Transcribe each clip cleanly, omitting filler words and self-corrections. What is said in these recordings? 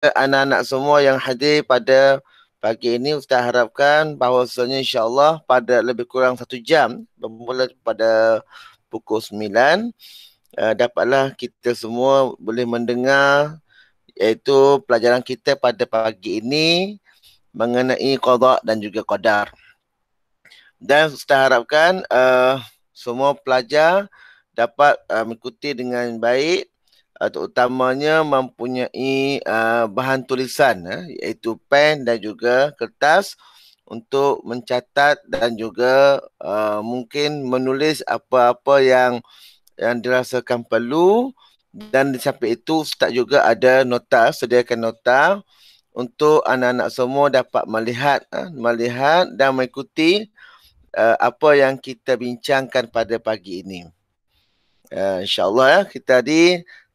anak-anak semua yang hadir pada pagi ini, Ustaz harapkan bahawasanya insya-Allah pada lebih kurang 1 jam bermula pada pukul 9 dapatlah kita semua boleh mendengar iaitu pelajaran kita pada pagi ini mengenai qada dan juga qadar. Dan Ustaz harapkan semua pelajar dapat mengikuti dengan baik, terutamanya mempunyai bahan tulisan iaitu pen dan juga kertas untuk mencatat dan juga mungkin menulis apa-apa yang dirasakan perlu. Dan di samping itu Ustaz juga ada nota, sediakan nota untuk anak-anak semua dapat melihat dan mengikuti apa yang kita bincangkan pada pagi ini. InsyaAllah kita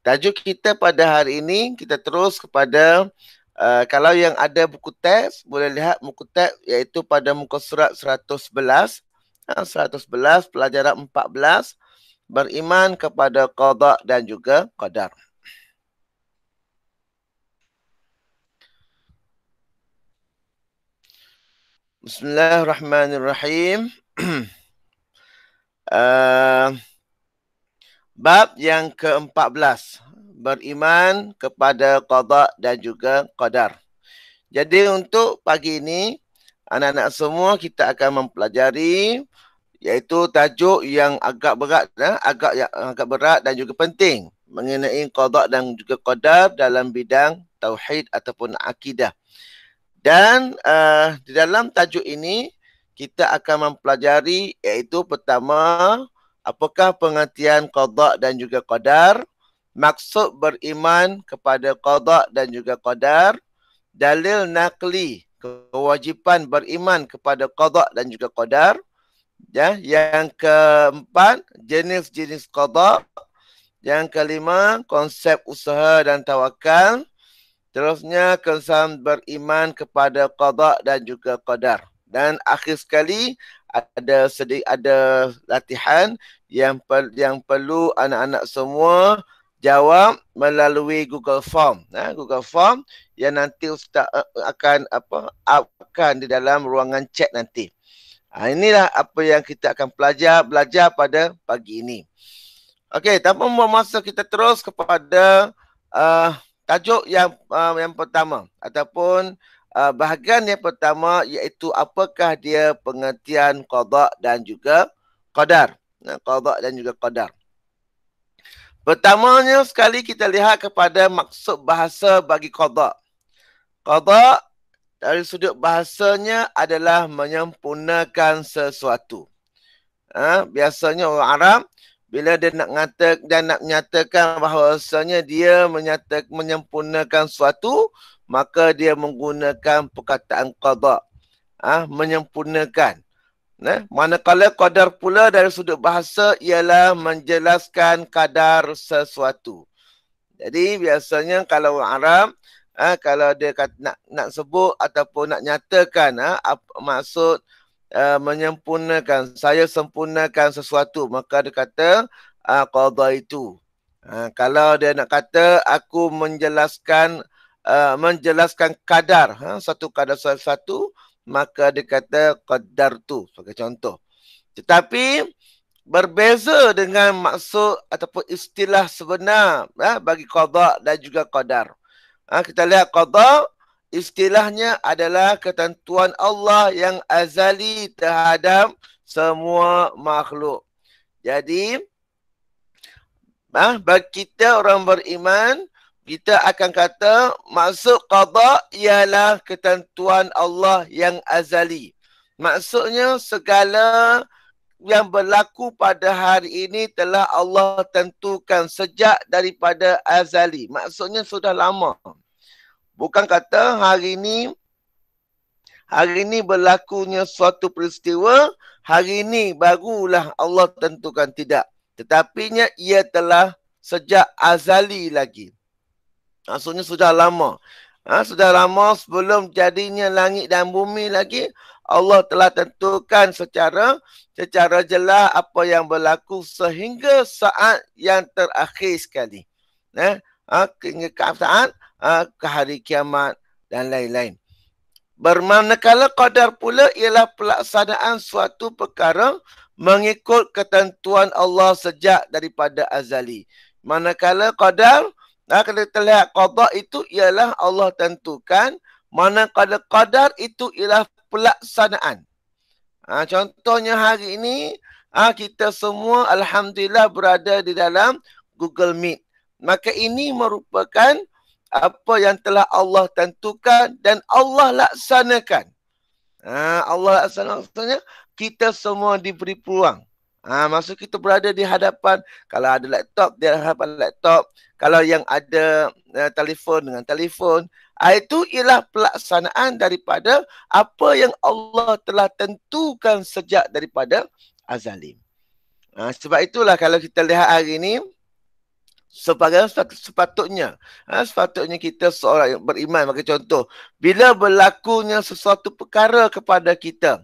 tajuk kita pada hari ini kita terus kepada kalau yang ada buku teks boleh lihat buku teks iaitu pada muka surat 111 111 pelajaran 14 beriman kepada qada dan juga qadar. Bismillahirrahmanirrahim. Bab yang ke-14, beriman kepada qada dan juga qadar. Jadi untuk pagi ini, anak-anak semua kita akan mempelajari iaitu tajuk yang agak berat, agak berat dan juga penting mengenai qada dan juga qadar dalam bidang tauhid ataupun akidah. Dan di dalam tajuk ini kita akan mempelajari iaitu pertama, apakah pengertian qada dan juga qadar, maksud beriman kepada qada dan juga qadar, dalil nakli kewajipan beriman kepada qada dan juga qadar. Ya, yang keempat, jenis-jenis qada. Yang kelima, konsep usaha dan tawakal. Terusnya, kesan beriman kepada qada dan juga qadar. Dan akhir sekali ada latihan yang perlu anak-anak semua jawab melalui Google Form. Google Form yang nanti Ustaz akan di dalam ruangan chat nanti. Inilah apa yang kita akan belajar pada pagi ini. Okey, tanpa membuang masa kita terus kepada tajuk yang pertama ataupun bahagian yang pertama iaitu apakah dia pengertian qada dan juga qadar. Qada dan juga qadar. Pertamanya sekali kita lihat kepada maksud bahasa bagi qada. Qada dari sudut bahasanya adalah menyempurnakan sesuatu. Biasanya orang Arab bila dia nak menyatakan bahawasanya dia menyempurnakan sesuatu, maka dia menggunakan perkataan qada. Menyempurnakan. Manakala qadar pula dari sudut bahasa ialah menjelaskan kadar sesuatu. Jadi biasanya kalau orang Arab, kalau dia nak sebut ataupun nak nyatakan maksud menyempurnakan, saya sempurnakan sesuatu, maka dia kata qada itu. Kalau dia nak kata aku menjelaskan kadar satu kadar sesuatu, maka dia kata qadar tu sebagai contoh. Tetapi berbeza dengan maksud ataupun istilah sebenar bagi qada dan juga qadar. Kita lihat qada istilahnya adalah ketentuan Allah yang azali terhadap semua makhluk. Jadi, bagi kita orang beriman, kita akan kata maksud qada ialah ketentuan Allah yang azali. Maksudnya segala yang berlaku pada hari ini telah Allah tentukan sejak daripada azali. Maksudnya sudah lama. Bukan kata hari ini berlakunya suatu peristiwa, hari ini barulah Allah tentukan, tidak. Tetapinya ia telah sejak azali lagi. Maksudnya sudah lama. Sudah lama sebelum jadinya langit dan bumi lagi, Allah telah tentukan secara jelas apa yang berlaku sehingga saat yang terakhir sekali. Hingga saat ke hari kiamat dan lain-lain. Bermanakala qadar pula ialah pelaksanaan suatu perkara mengikut ketentuan Allah sejak daripada azali. Manakala qadar, kalau kita lihat qada itu ialah Allah tentukan, manakala qadar itu ialah pelaksanaan. Contohnya hari ini, kita semua alhamdulillah berada di dalam Google Meet. Maka ini merupakan apa yang telah Allah tentukan dan Allah laksanakan. Allah laksanakan, kita semua diberi peluang. Maksud kita berada di hadapan, kalau ada laptop, di hadapan laptop. Kalau yang ada telefon dengan telefon. Itu ialah pelaksanaan daripada apa yang Allah telah tentukan sejak daripada azali. Sebab itulah kalau kita lihat hari ini, sepatutnya kita seorang yang beriman. Bagi contoh, bila berlakunya sesuatu perkara kepada kita,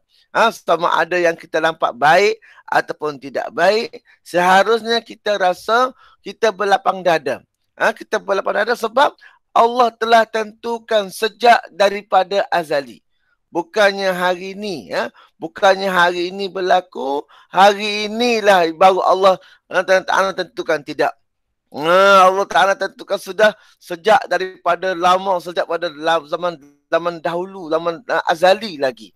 sama ada yang kita nampak baik ataupun tidak baik, seharusnya kita rasa kita berlapang dada. Kita berlapang dada sebab Allah telah tentukan sejak daripada azali. Bukannya hari ini, bukannya hari ini berlaku, hari inilah baru Allah Ta'ala tentukan, tidak. Allah Ta'ala tentukan sudah sejak daripada lama, sejak pada zaman dahulu, zaman azali lagi.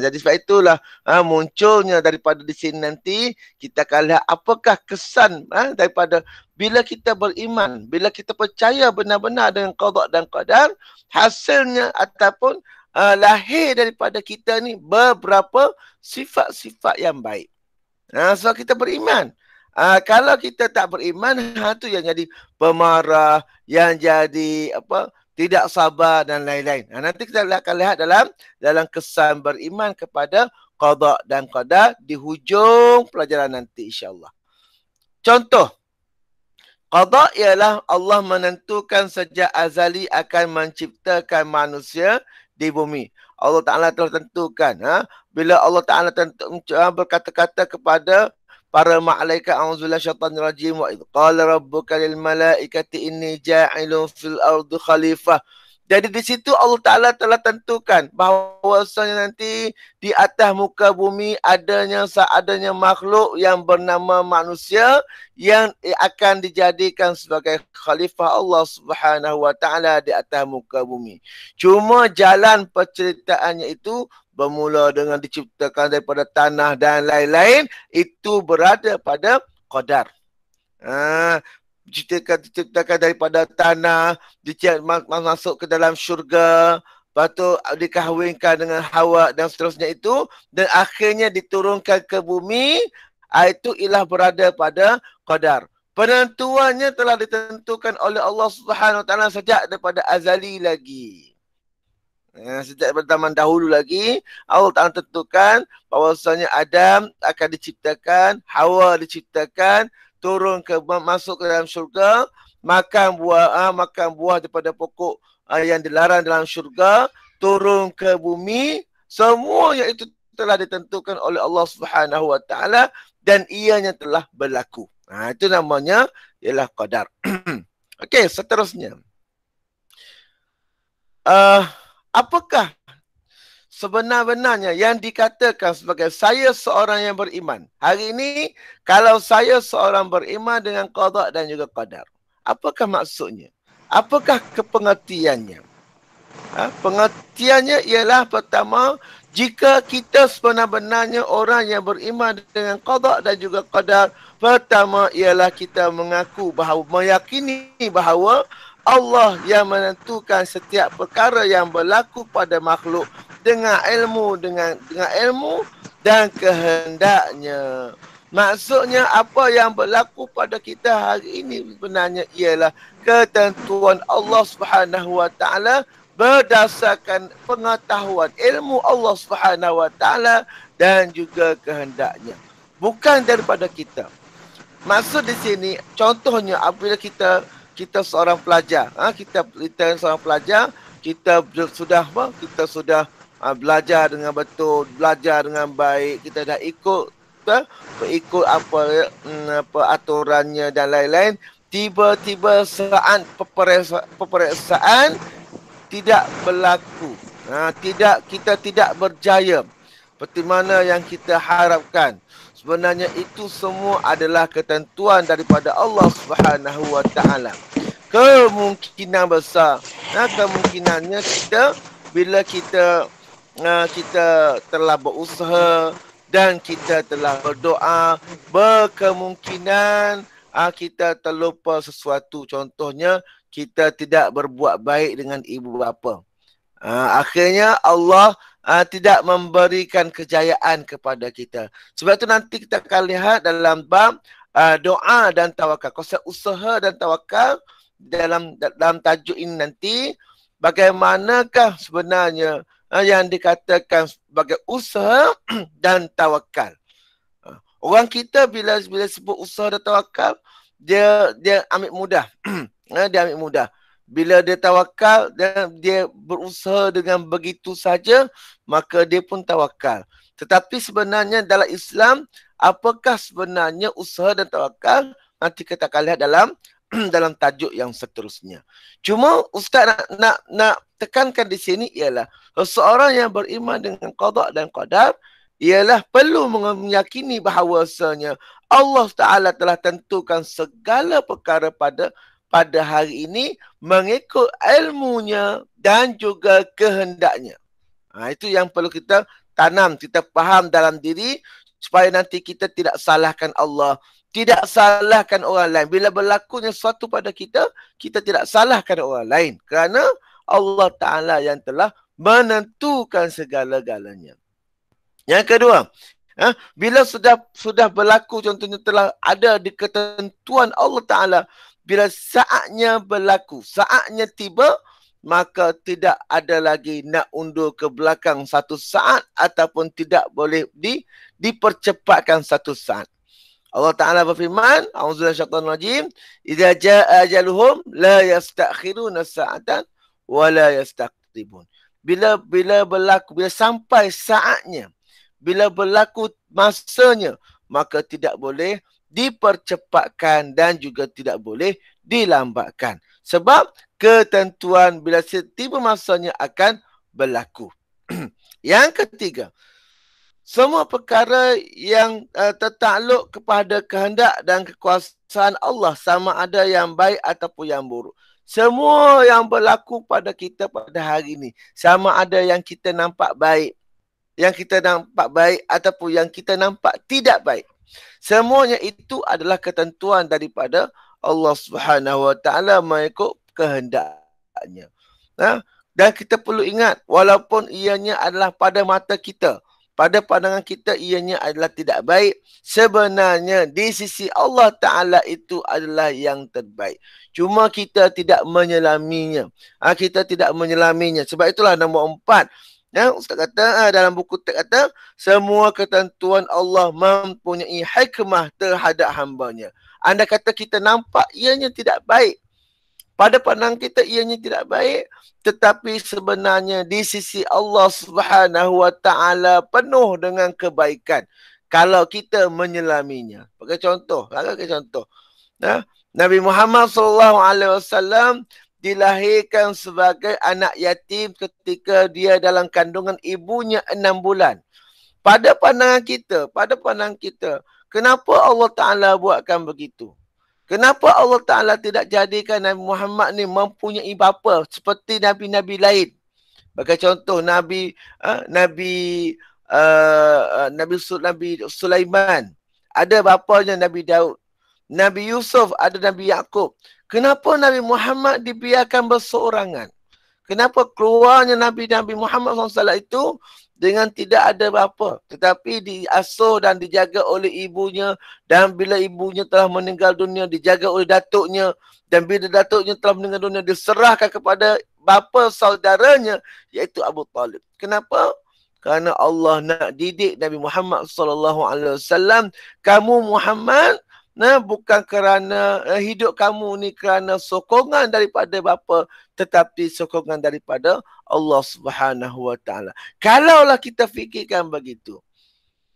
Jadi sebab itulah munculnya daripada di sini nanti kita akan lihat apakah kesan daripada bila kita beriman, bila kita percaya benar-benar dengan qada dan qadar, hasilnya ataupun lahir daripada kita ni beberapa sifat-sifat yang baik. Sebab kita beriman. Kalau kita tak beriman, tu yang jadi pemarah, yang jadi tidak sabar dan lain-lain. Nanti kita akan lihat dalam kesan beriman kepada qada dan qadar di hujung pelajaran nanti, insya-Allah. Contoh, qada ialah Allah menentukan sejak azali akan menciptakan manusia di bumi. Allah Ta'ala telah tentukan. Bila Allah Ta'ala berkata-kata kepada para malaikat, a'udzubillahi syaitanir rajim, wa idh qala rabbuka lil malaikati inni ja'ilun fil ardi khalifah. Jadi di situ Allah Ta'ala telah tentukan bahawasanya nanti di atas muka bumi adanya makhluk yang bernama manusia yang akan dijadikan sebagai khalifah Allah Subhanahu wa Ta'ala di atas muka bumi. Cuma jalan penceritaannya itu bermula dengan diciptakan daripada tanah dan lain-lain, itu berada pada qadar. Diciptakan daripada tanah, masuk ke dalam syurga, lepas tu dikahwinkan dengan Hawa dan seterusnya itu, dan akhirnya diturunkan ke bumi, itu ialah berada pada qadar. Penentuannya telah ditentukan oleh Allah Subhanahu Wa Taala sejak daripada azali lagi. Sejak zaman dahulu lagi, Allah Ta'ala tentukan bahawasanya Adam akan diciptakan, Hawa diciptakan, turun masuk ke dalam syurga, makan buah daripada pokok yang dilarang dalam syurga, turun ke bumi. Semuanya itu telah ditentukan oleh Allah Subhanahu Wa Taala dan ianya telah berlaku. Itu namanya ialah qadar. Okey, seterusnya. Apakah sebenar-benarnya yang dikatakan sebagai saya seorang yang beriman? Hari ini, kalau saya seorang beriman dengan qada dan juga qadar, apakah maksudnya? Apakah kepengertiannya? Pengertiannya ialah pertama, jika kita sebenar-benarnya orang yang beriman dengan qada dan juga qadar, pertama ialah kita mengaku bahawa, meyakini bahawa Allah yang menentukan setiap perkara yang berlaku pada makhluk dengan ilmu dan kehendaknya. Maksudnya apa yang berlaku pada kita hari ini sebenarnya ialah ketentuan Allah Subhanahu Wa Taala berdasarkan pengetahuan ilmu Allah Subhanahu Wa Taala dan juga kehendaknya. Bukan daripada kita. Maksud di sini, contohnya apabila kita seorang pelajar, kita seorang pelajar, kita sudah belajar dengan betul, belajar dengan baik, kita dah ikut apa aturannya dan lain-lain, tiba-tiba saat peperiksaan tidak berlaku. Kita tidak berjaya seperti mana yang kita harapkan. Sebenarnya itu semua adalah ketentuan daripada Allah Subhanahu wa taala. Kemungkinan besar, kemungkinannya bila kita telah berusaha dan kita telah berdoa, berkemungkinan kita terlupa sesuatu. Contohnya, kita tidak berbuat baik dengan ibu bapa. Akhirnya Allah tidak memberikan kejayaan kepada kita. Sebab itu nanti kita akan lihat dalam bab doa dan tawakal. Konsep usaha dan tawakal dalam tajuk ini nanti, bagaimanakah sebenarnya yang dikatakan sebagai usaha dan tawakal. Orang kita bila sebut usaha dan tawakal, dia ambil mudah. Dia ambil mudah. Bila dia tawakal dan dia berusaha dengan begitu saja, maka dia pun tawakal. Tetapi sebenarnya dalam Islam, apakah sebenarnya usaha dan tawakal? Nanti kita akan lihat dalam tajuk yang seterusnya. Cuma Ustaz nak tekankan di sini ialah seorang yang beriman dengan qada dan qadar ialah perlu meyakini bahawasanya Allah Ta'ala telah tentukan segala perkara pada hari ini mengikut ilmunya dan juga kehendaknya. Itu yang perlu kita tanam, kita faham dalam diri supaya nanti kita tidak salahkan Allah, tidak salahkan orang lain. Bila berlakunya sesuatu pada kita, kita tidak salahkan orang lain kerana Allah Ta'ala yang telah menentukan segala-galanya. Yang kedua, bila sudah berlaku, contohnya telah ada di ketentuan Allah Ta'ala, bila saatnya berlaku, saatnya tiba, maka tidak ada lagi nak undur ke belakang satu saat ataupun tidak boleh dipercepatkan satu saat. Allah Ta'ala berfirman, A'udzubillahi minasyaitonir rajim, "Idza jaa ajaluhum la yastakhiruna sa'atan wa la yastaqdimun." Bila berlaku, bila sampai saatnya, bila berlaku masanya, maka tidak boleh dipercepatkan dan juga tidak boleh dilambatkan. Sebab ketentuan bila tiba masanya akan berlaku. Yang ketiga, semua perkara yang tertakluk kepada kehendak dan kekuasaan Allah, sama ada yang baik ataupun yang buruk. Semua yang berlaku pada kita pada hari ini, sama ada yang kita nampak baik, ataupun yang kita nampak tidak baik. Semuanya itu adalah ketentuan daripada Allah Subhanahu Wa Taala mengikut kehendaknya. Dan kita perlu ingat, walaupun ianya adalah pada mata kita, pada pandangan kita ianya adalah tidak baik, sebenarnya di sisi Allah Ta'ala itu adalah yang terbaik. Cuma kita tidak menyelaminya. Sebab itulah nombor 4. Ustaz kata, dalam buku teks kata, semua ketentuan Allah mempunyai hikmah terhadap hambanya. Anda kata kita nampak ianya tidak baik. Pada pandangan kita ianya tidak baik, tetapi sebenarnya di sisi Allah Subhanahu Wa Taala penuh dengan kebaikan kalau kita menyelaminya. Pakai contoh. Nabi Muhammad SAW dilahirkan sebagai anak yatim ketika dia dalam kandungan ibunya 6 bulan. Pada pandangan kita, kenapa Allah Ta'ala buatkan begitu? Kenapa Allah Ta'ala tidak jadikan Nabi Muhammad ni mempunyai bapa seperti Nabi-Nabi lain? Bagi contoh, Nabi Sulaiman, ada bapanya Nabi Daud. Nabi Yusuf, ada Nabi Yaqub. Kenapa Nabi Muhammad dibiarkan berseorangan? Kenapa keluarnya Nabi Muhammad SAW itu dengan tidak ada bapa, tetapi diasuh dan dijaga oleh ibunya, dan bila ibunya telah meninggal dunia, dijaga oleh datuknya, dan bila datuknya telah meninggal dunia, diserahkan kepada bapa saudaranya, iaitu Abu Talib. Kenapa? Kerana Allah nak didik Nabi Muhammad SAW. Kamu Muhammad, bukan kerana hidup kamu ni kerana sokongan daripada bapa, tetapi sokongan daripada Allah Subhanahu Wa Taala. Kalaulah kita fikirkan begitu.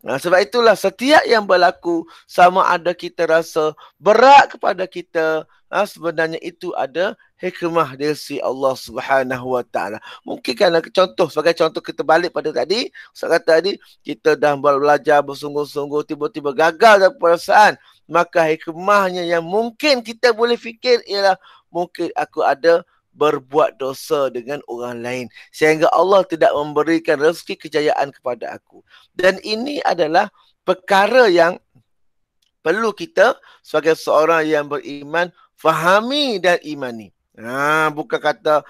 Sebab itulah setiap yang berlaku, sama ada kita rasa berat kepada kita, sebenarnya itu ada hikmah dari si Allah Subhanahu Wa Taala. Mungkin kan contoh, sebagai contoh kita balik pada tadi, Ustaz kata tadi, kita dah belajar bersungguh-sungguh, tiba-tiba gagal dalam perasaan, maka hikmahnya yang mungkin kita boleh fikir ialah mungkin aku ada berbuat dosa dengan orang lain sehingga Allah tidak memberikan rezeki kejayaan kepada aku. Dan ini adalah perkara yang perlu kita sebagai seorang yang beriman fahami dan imani. Bukan kata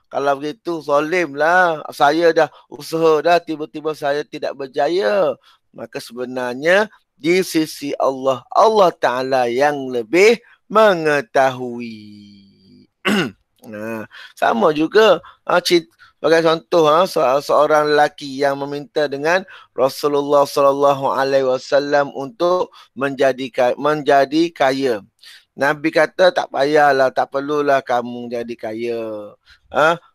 kalau begitu zalim lah. Saya dah usaha dah tiba-tiba saya tidak berjaya. Maka sebenarnya di sisi Allah, Allah Ta'ala yang lebih mengetahui. Sama juga sebagai contoh seorang lelaki yang meminta dengan Rasulullah sallallahu alaihi wasallam untuk menjadi kaya. Nabi kata tak payahlah, tak perlulah kamu jadi kaya.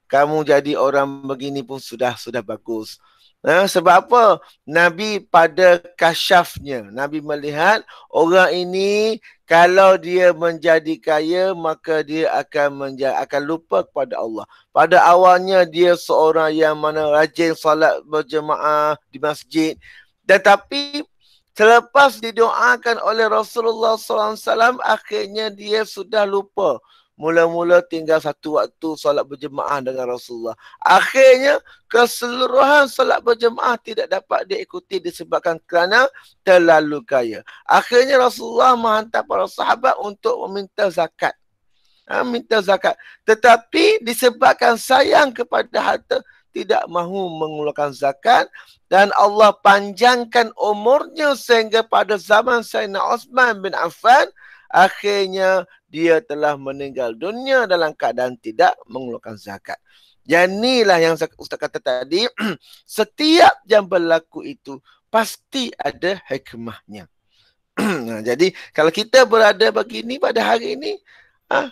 Kamu jadi orang begini pun sudah bagus. Sebab apa? Nabi pada kasyafnya, Nabi melihat orang ini kalau dia menjadi kaya maka dia akan lupa kepada Allah. Pada awalnya dia seorang yang mana rajin solat berjemaah di masjid. Tetapi selepas didoakan oleh Rasulullah SAW, akhirnya dia sudah lupa. Mula-mula tinggal satu waktu solat berjemaah dengan Rasulullah. Akhirnya keseluruhan solat berjemaah tidak dapat diikuti disebabkan kerana terlalu kaya. Akhirnya Rasulullah menghantar para sahabat untuk meminta zakat. Minta zakat. Tetapi disebabkan sayang kepada harta, tidak mahu mengeluarkan zakat. Dan Allah panjangkan umurnya sehingga pada zaman Sayyidina Uthman bin Affan, akhirnya dia telah meninggal dunia dalam keadaan tidak mengeluarkan zakat. Yang inilah yang Ustaz kata tadi, setiap yang berlaku itu pasti ada hikmahnya. Jadi kalau kita berada begini pada hari ini,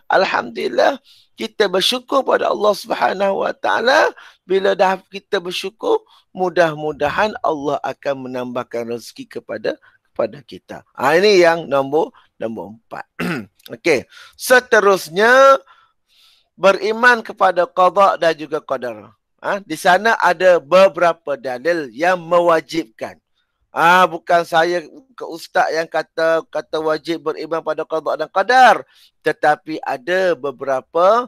alhamdulillah, kita bersyukur pada Allah Subhanahu Wa Taala. Bila dah kita bersyukur, mudah-mudahan Allah akan menambahkan rezeki kepada kita. Ini yang nombor 4. Okey. Seterusnya, beriman kepada qada dan juga qadar. Di sana ada beberapa dalil yang mewajibkan. Bukan saya ke ustaz yang kata wajib beriman pada qada dan qadar, tetapi ada beberapa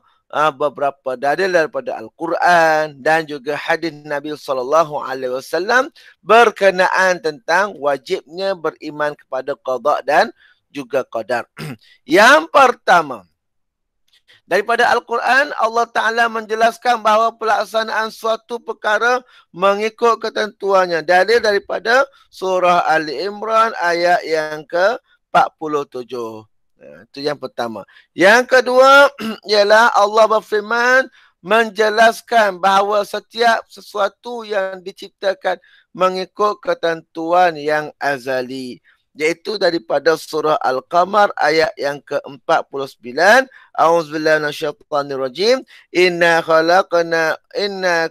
dalil daripada Al-Quran dan juga hadis Nabi sallallahu alaihi wasallam berkenaan tentang wajibnya beriman kepada qada dan juga qadar. Yang pertama, daripada Al-Quran, Allah Ta'ala menjelaskan bahawa pelaksanaan suatu perkara mengikut ketentuannya. Dalil daripada surah Ali Imran ayat yang ke-47. Itu yang pertama. Yang kedua, ialah Allah berfirman menjelaskan bahawa setiap sesuatu yang diciptakan mengikut ketentuan yang azali. Iaitu daripada surah Al-Qamar ayat yang ke-49. A'udzubillahi minasyaitonirrajim. Inna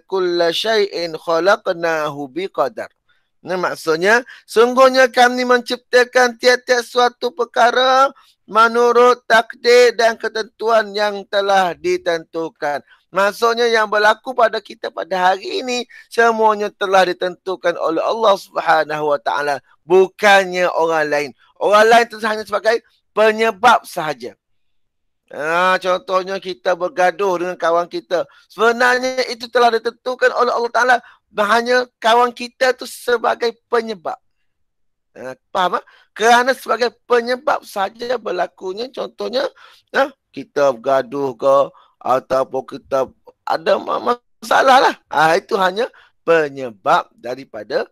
kulla syai'in khalaqnahu biqadar. Maksudnya, sungguhnya kami menciptakan tiap-tiap suatu perkara menurut takdir dan ketentuan yang telah ditentukan. Maksudnya yang berlaku pada kita pada hari ini semuanya telah ditentukan oleh Allah Subhanahu Wa Taala, bukannya orang lain. Orang lain itu hanya sebagai penyebab sahaja. Contohnya kita bergaduh dengan kawan kita. Sebenarnya itu telah ditentukan oleh Allah Taala, hanya kawan kita itu sebagai penyebab. Faham? Kerana sebagai penyebab saja berlakunya, contohnya kita bergaduh ke ataupun kita ada masalah lah. Itu hanya penyebab daripada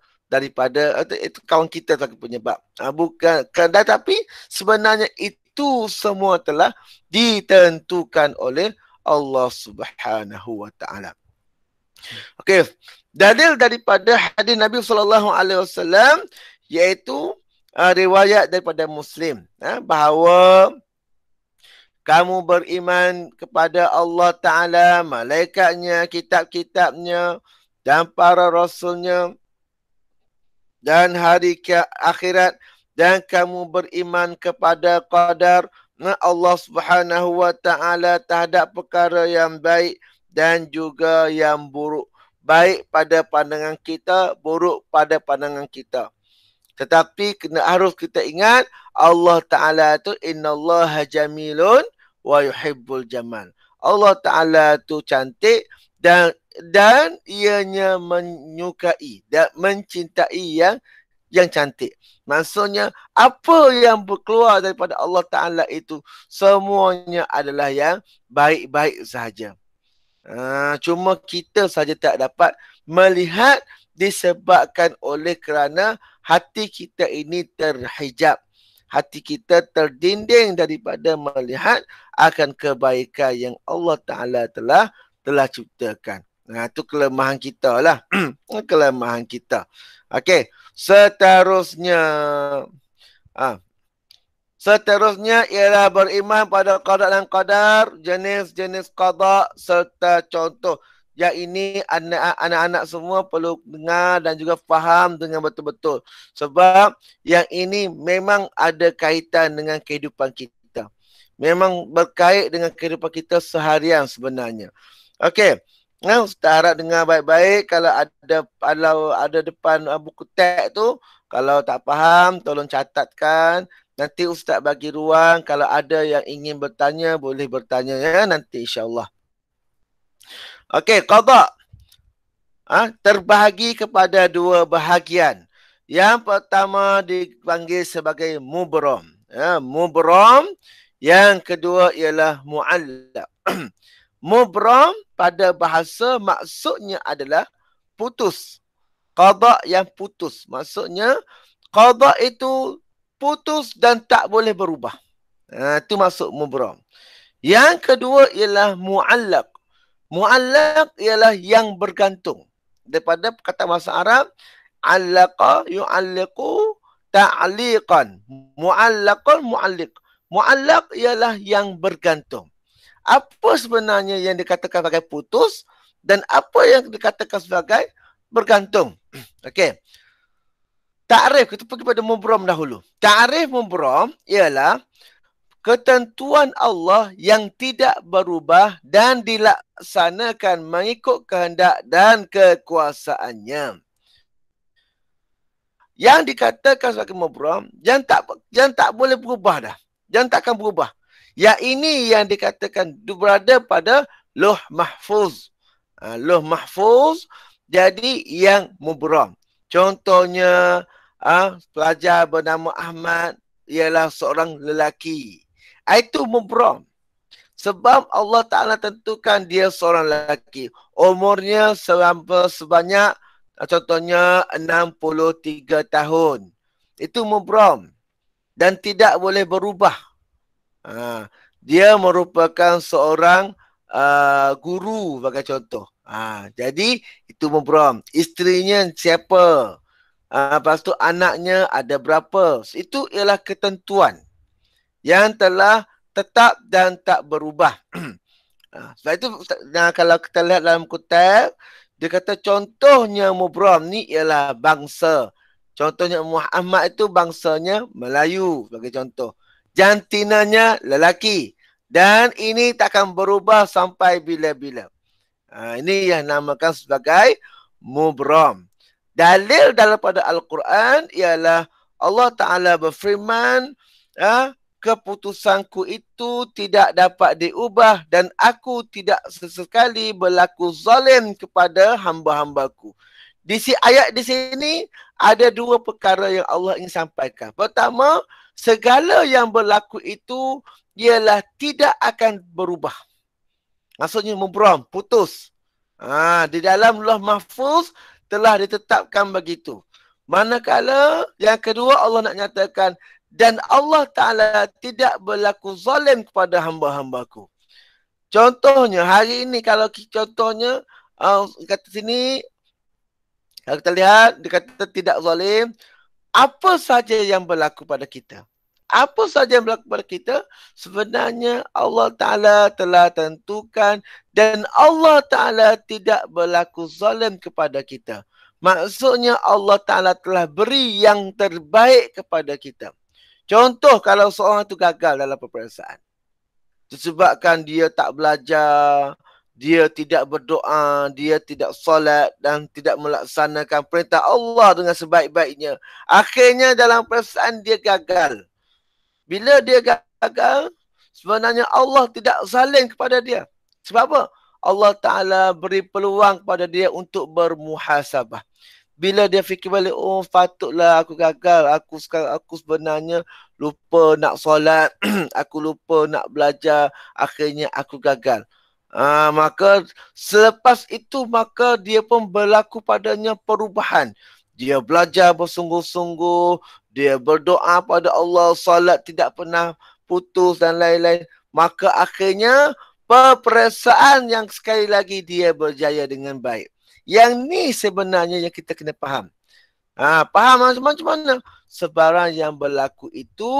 itu kawan kita sebagai penyebab. Bukan, tetapi sebenarnya itu semua telah ditentukan oleh Allah Subhanahu Wa Taala. Okey, dalil daripada hadis Nabi sallallahu alaihi wasallam iaitu riwayat daripada Muslim bahawa kamu beriman kepada Allah Ta'ala, malaikatnya, kitab-kitabnya dan para rasulnya dan hari akhirat, dan kamu beriman kepada qadar, Allah Subhanahu wa taala terhadap perkara yang baik dan juga yang buruk. Baik pada pandangan kita, buruk pada pandangan kita. Tetapi harus kita ingat Allah Ta'ala tu innallaha jamilun wa yuhibbul jamal. Allah Ta'ala tu cantik dan ianya menyukai dan mencintai yang cantik. Maksudnya apa yang keluar daripada Allah Ta'ala itu semuanya adalah yang baik-baik sahaja. Cuma kita saja tak dapat melihat disebabkan oleh kerana hati kita ini terhijab. Hati kita terdinding daripada melihat akan kebaikan yang Allah Ta'ala telah ciptakan. Itu kelemahan kita lah. Kelemahan kita. Okey. Seterusnya. Seterusnya ialah beriman pada qada dan qadar, jenis-jenis qada serta contoh. Yang ini anak-anak semua perlu dengar dan juga faham dengan betul-betul. Sebab yang ini memang ada kaitan dengan kehidupan kita. Memang berkait dengan kehidupan kita seharian sebenarnya. Okey. Nah, Ustaz harap dengar baik-baik. Kalau ada depan buku teks tu, kalau tak faham, tolong catatkan. Nanti Ustaz bagi ruang. Kalau ada yang ingin bertanya, boleh bertanya ya nanti insyaAllah. Okey, qada. Terbahagi kepada dua bahagian. Yang pertama dipanggil sebagai mubram. Mubram. Yang kedua ialah mu'allaq. Mubram pada bahasa maksudnya adalah putus. Qada yang putus. Maksudnya qada itu putus dan tak boleh berubah. Itu maksud mubram. Yang kedua ialah mu'allaq. Mu'allaq ialah yang bergantung. Daripada kata bahasa Arab, allaqa yu'alliqu ta'liqan. Mu'allaqan mu'alliq. Mu'allaq ialah yang bergantung. Apa sebenarnya yang dikatakan sebagai putus dan apa yang dikatakan sebagai bergantung? Okey. Ta'rif, kita pergi pada mubram dahulu. Ta'rif mubram ialah ketentuan Allah yang tidak berubah dan dilaksanakan mengikut kehendak dan kekuasaannya. Yang dikatakan sebagai mubram, yang tak boleh berubah dah. Yang takkan berubah. Yang ini yang dikatakan berada pada Lauh Mahfuz. Lauh Mahfuz jadi yang mubram. Contohnya, pelajar bernama Ahmad ialah seorang lelaki. Itu mubram. Sebab Allah Ta'ala tentukan dia seorang lelaki. Umurnya sebanyak contohnya 63 tahun. Itu mubram. Dan tidak boleh berubah. Dia merupakan seorang guru bagi contoh. Jadi itu mubram. Isterinya siapa? Lepas tu anaknya ada berapa? Itu ialah ketentuan yang telah tetap dan tak berubah. Sebab itu kalau kita lihat dalam kutub, dia kata contohnya mubram ni ialah bangsa. Contohnya Muhammad itu bangsanya Melayu sebagai contoh. Jantinanya lelaki. Dan ini takkan berubah sampai bila-bila. Ini yang namakan sebagai mubram. Dalil daripada Al-Quran ialah Allah Ta'ala berfirman, keputusanku itu tidak dapat diubah dan aku tidak sesekali berlaku zalim kepada hamba-hambaku. Ayat di sini ada dua perkara yang Allah ingin sampaikan. Pertama, segala yang berlaku itu ialah tidak akan berubah. Maksudnya mubram, putus. Di dalam Lauh Mahfuz telah ditetapkan begitu. Manakala yang kedua Allah nak nyatakan, dan Allah Ta'ala tidak berlaku zalim kepada hamba-hambaku. Contohnya, hari ini kalau contohnya, kata sini, kalau kita lihat, dia kata tidak zalim. Apa saja yang berlaku pada kita? Apa saja yang berlaku pada kita, sebenarnya Allah Ta'ala telah tentukan dan Allah Ta'ala tidak berlaku zalim kepada kita. Maksudnya Allah Ta'ala telah beri yang terbaik kepada kita. Contoh kalau seorang itu gagal dalam peperiksaan. Disebabkan dia tak belajar, dia tidak berdoa, dia tidak solat dan tidak melaksanakan perintah Allah dengan sebaik-baiknya. Akhirnya dalam peperiksaan dia gagal. Bila dia gagal, sebenarnya Allah tidak zalim kepada dia. Sebab apa? Allah Ta'ala beri peluang kepada dia untuk bermuhasabah. Bila dia fikir balik, oh patutlah aku gagal. Aku sebenarnya lupa nak solat. Aku lupa nak belajar. Akhirnya aku gagal. Maka selepas itu, maka dia pun berlaku padanya perubahan. Dia belajar bersungguh-sungguh. Dia berdoa pada Allah. Solat tidak pernah putus dan lain-lain. Maka akhirnya peperiksaan yang sekali lagi dia berjaya dengan baik. Yang ni sebenarnya yang kita kena faham. Faham macam mana? Sebarang yang berlaku itu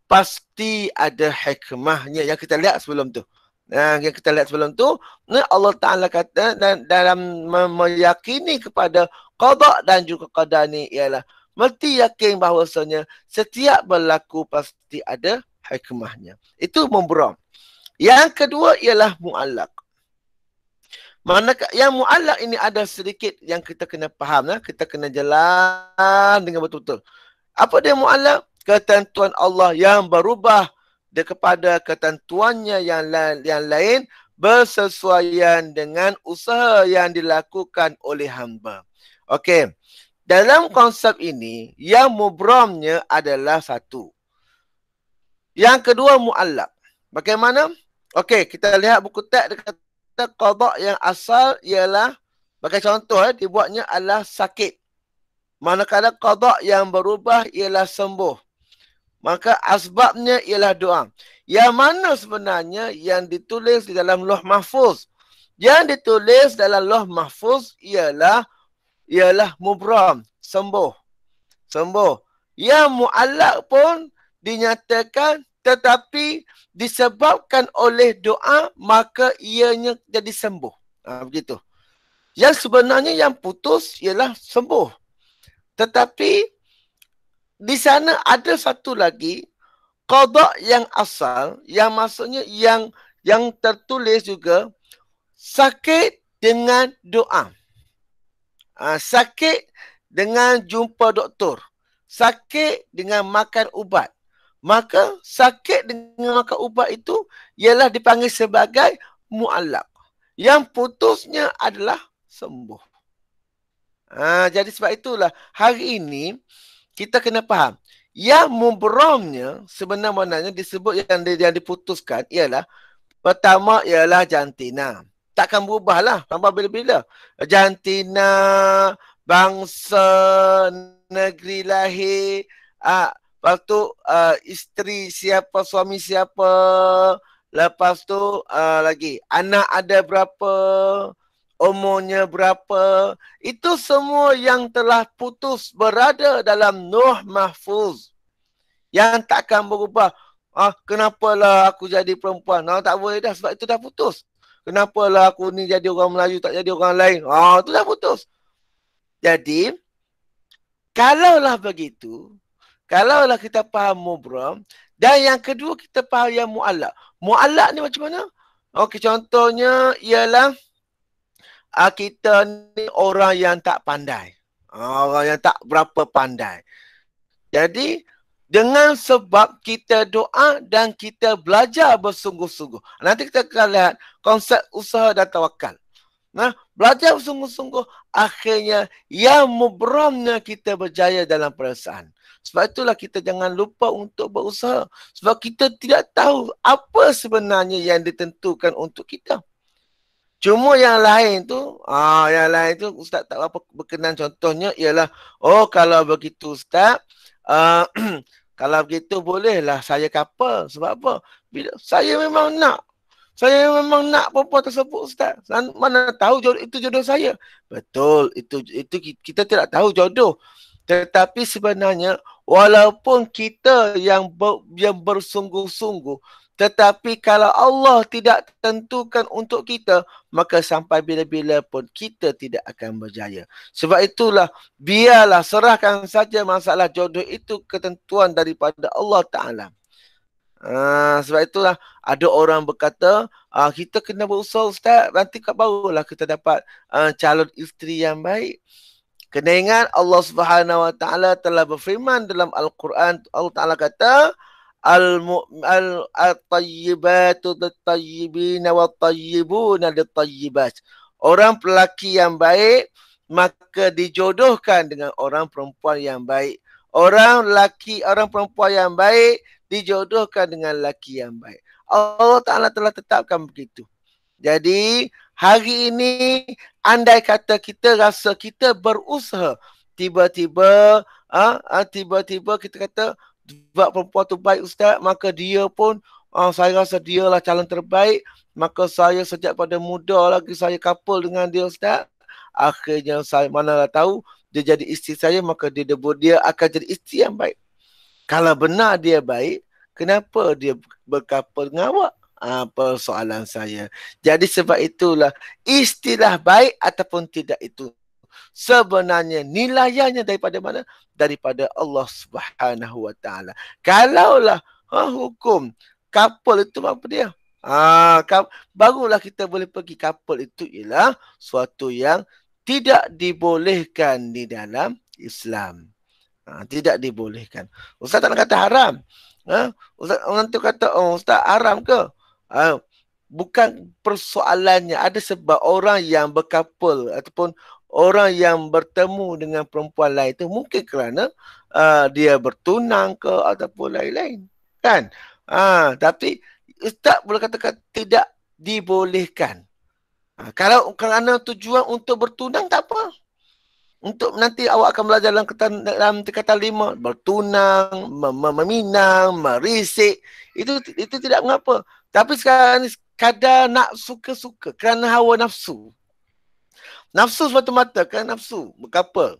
pasti ada hikmahnya yang kita lihat sebelum tu. Yang kita lihat sebelum tu, Allah Ta'ala kata dalam meyakini kepada qada dan juga qadar ni ialah mesti yakin bahawasanya setiap berlaku pasti ada hikmahnya. Itu membram. Yang kedua ialah mu'allaq. Manakah yang mu'allaq ini ada sedikit yang kita kena faham. Kita kena jalan dengan betul-betul. Apa dia mu'allaq? Ketentuan Allah yang berubah kepada ketentuannya yang lain bersesuaian dengan usaha yang dilakukan oleh hamba. Okey. Dalam konsep ini, yang mubramnya adalah satu. Yang kedua mu'allaq. Bagaimana? Okey, kita lihat buku teks dekat qada yang asal ialah bagi contoh dibuatnya adalah sakit. Manakala qada yang berubah ialah sembuh. Maka asbabnya ialah doa. Yang mana sebenarnya yang ditulis di dalam Lauh Mahfuz? Yang ditulis dalam Lauh Mahfuz ialah mubram, sembuh. Sembuh. Yang mu'allaq pun dinyatakan tetapi disebabkan oleh doa maka ianya jadi sembuh. Begitu. Yang sebenarnya yang putus ialah sembuh. Tetapi di sana ada satu lagi qada yang asal yang maksudnya yang tertulis juga sakit dengan doa. Sakit dengan jumpa doktor. Sakit dengan makan ubat. Maka sakit dengan makan ubat itu ialah dipanggil sebagai mu'allaq. Yang putusnya adalah sembuh. Jadi sebab itulah hari ini kita kena faham. Yang mubramnya sebenarnya disebut yang diputuskan ialah pertama ialah jantina. Takkan berubahlah sampai bila-bila. Jantina, bangsa, negeri lahir, lepas tu isteri siapa, suami siapa. Lepas tu lagi anak ada berapa, umurnya berapa. Itu semua yang telah putus berada dalam Lauh Mahfuz. Yang takkan berubah. Kenapalah aku jadi perempuan? Tak boleh dah sebab itu dah putus. Kenapalah aku ni jadi orang Melayu tak jadi orang lain? Itu dah putus. Jadi kalaulah begitu, kalaulah kita faham mubram, dan yang kedua kita faham yang mu'allaq. Mu'allaq ni macam mana? Okey, contohnya ialah kita ni orang yang tak pandai. Orang yang tak berapa pandai. Jadi dengan sebab kita doa dan kita belajar bersungguh-sungguh. Nanti kita akan lihat konsep usaha dan tawakal. Belajar bersungguh-sungguh, akhirnya yang mubramnya kita berjaya dalam perasaan. Sebab itulah kita jangan lupa untuk berusaha. Sebab kita tidak tahu apa sebenarnya yang ditentukan untuk kita. Cuma yang lain tu Ustaz tak apa berkenan. Contohnya ialah, kalau begitu Ustaz, kalau begitu bolehlah saya kapal. Sebab apa? Saya memang nak perempuan tersebut Ustaz. Mana tahu itu jodoh saya. Betul, itu kita tidak tahu jodoh. Tetapi sebenarnya Walaupun kita yang bersungguh-sungguh, tetapi kalau Allah tidak tentukan untuk kita, maka sampai bila-bila pun kita tidak akan berjaya. Sebab itulah, biarlah serahkan saja masalah jodoh itu ketentuan daripada Allah Ta'ala. Sebab itulah ada orang berkata, kita kena berusaha Ustaz, nanti barulah kita dapat calon isteri yang baik. Kena ingat Allah Subhanahu Wa Taala telah berfirman dalam Al-Quran. Allah Taala kata, Al-tayyibatu lit-tayyibina wat-tayyibuna lit-tayyibat. Orang lelaki yang baik maka dijodohkan dengan orang perempuan yang baik. Orang perempuan yang baik dijodohkan dengan lelaki yang baik. Allah Taala telah tetapkan begitu. Jadi hari ini andai kata kita rasa kita berusaha, tiba-tiba kita kata buat perempuan tu baik Ustaz, maka dia pun saya rasa dialah calon terbaik, maka saya sejak pada muda lagi saya couple dengan dia Ustaz. Akhirnya saya manalah tahu dia jadi isteri saya, maka dia akan jadi isteri yang baik. Kalau benar dia baik, kenapa dia berkapal dengan awak? Persoalan saya. Jadi sebab itulah istilah baik ataupun tidak itu sebenarnya nilainya daripada mana? Daripada Allah Subhanahu Wa Taala. Kalaulah hukum couple itu apa dia? Barulah kita boleh pergi. Couple itu ialah suatu yang tidak dibolehkan di dalam Islam. Tidak dibolehkan. Ustaz tak nak kata haram. Ustaz, orang tu kata, Ustaz haram ke? Bukan persoalannya. Ada sebab orang yang berkapal ataupun orang yang bertemu dengan perempuan lain itu mungkin kerana dia bertunang ke ataupun lain-lain. Kan? Tapi Ustaz boleh katakan tidak dibolehkan. Kalau kerana tujuan untuk bertunang tak apa. Untuk nanti awak akan belajar dalam tingkatan 5, bertunang, meminang, merisik, itu tidak mengapa. Tapi sekarang ni kadar nak suka-suka kerana hawa nafsu. Nafsu semata-mata kerana nafsu berkapal.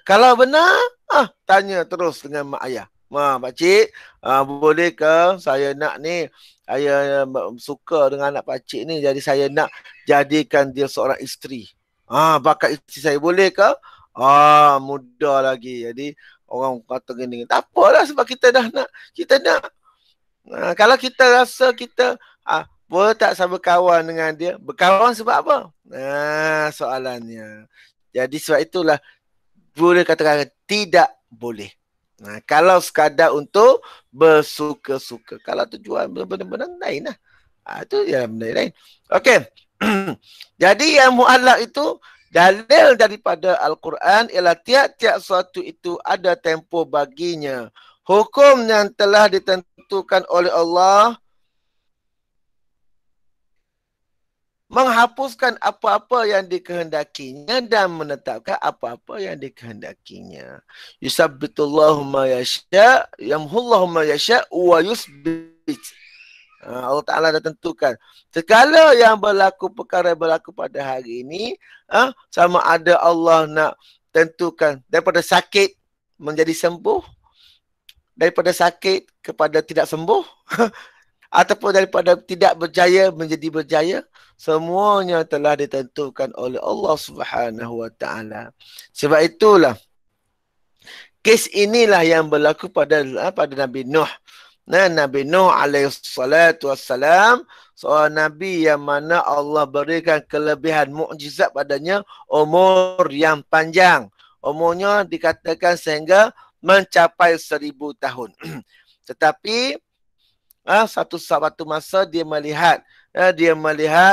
Kalau benar, tanya terus dengan mak ayah. Pakcik, boleh ke saya nak ni, saya suka dengan anak pakcik ni, jadi saya nak jadikan dia seorang isteri. Bakat isteri saya boleh ke? Muda lagi. Jadi orang kata gini, tak apalah sebab kita dah nak. Kalau kita rasa kita boleh tak sama kawan dengan dia? Berkawan sebab apa? Soalannya. Jadi sebab itulah boleh katakan tidak boleh. Kalau sekadar untuk bersuka-suka. Kalau tujuan benar-benar lain lah. Itu ya benda lain. Okey. Jadi yang mu'allaq itu dalil daripada Al-Quran ialah tiap-tiap suatu itu ada tempoh baginya. Hukum yang telah ditentukan oleh Allah menghapuskan apa-apa yang dikehendakinya dan menetapkan apa-apa yang dikehendakinya. Yusabbitullahu ma yasha, yamhullahu ma yasha wa yusbit. Allah Ta'ala dah tentukan. Segala yang berlaku, perkara yang berlaku pada hari ini, sama ada Allah nak tentukan daripada sakit menjadi sembuh, daripada sakit kepada tidak sembuh, ataupun daripada tidak berjaya menjadi berjaya, semuanya telah ditentukan oleh Allah Subhanahu Wa Ta'ala. Sebab itulah, kes inilah yang berlaku pada Nabi Nuh. Nabi Nuh alaihi salatu wassalam, seorang Nabi yang mana Allah berikan kelebihan mukjizat padanya, umur yang panjang. Umurnya dikatakan sehingga mencapai 1000 tahun. Tetapi satu masa dia melihat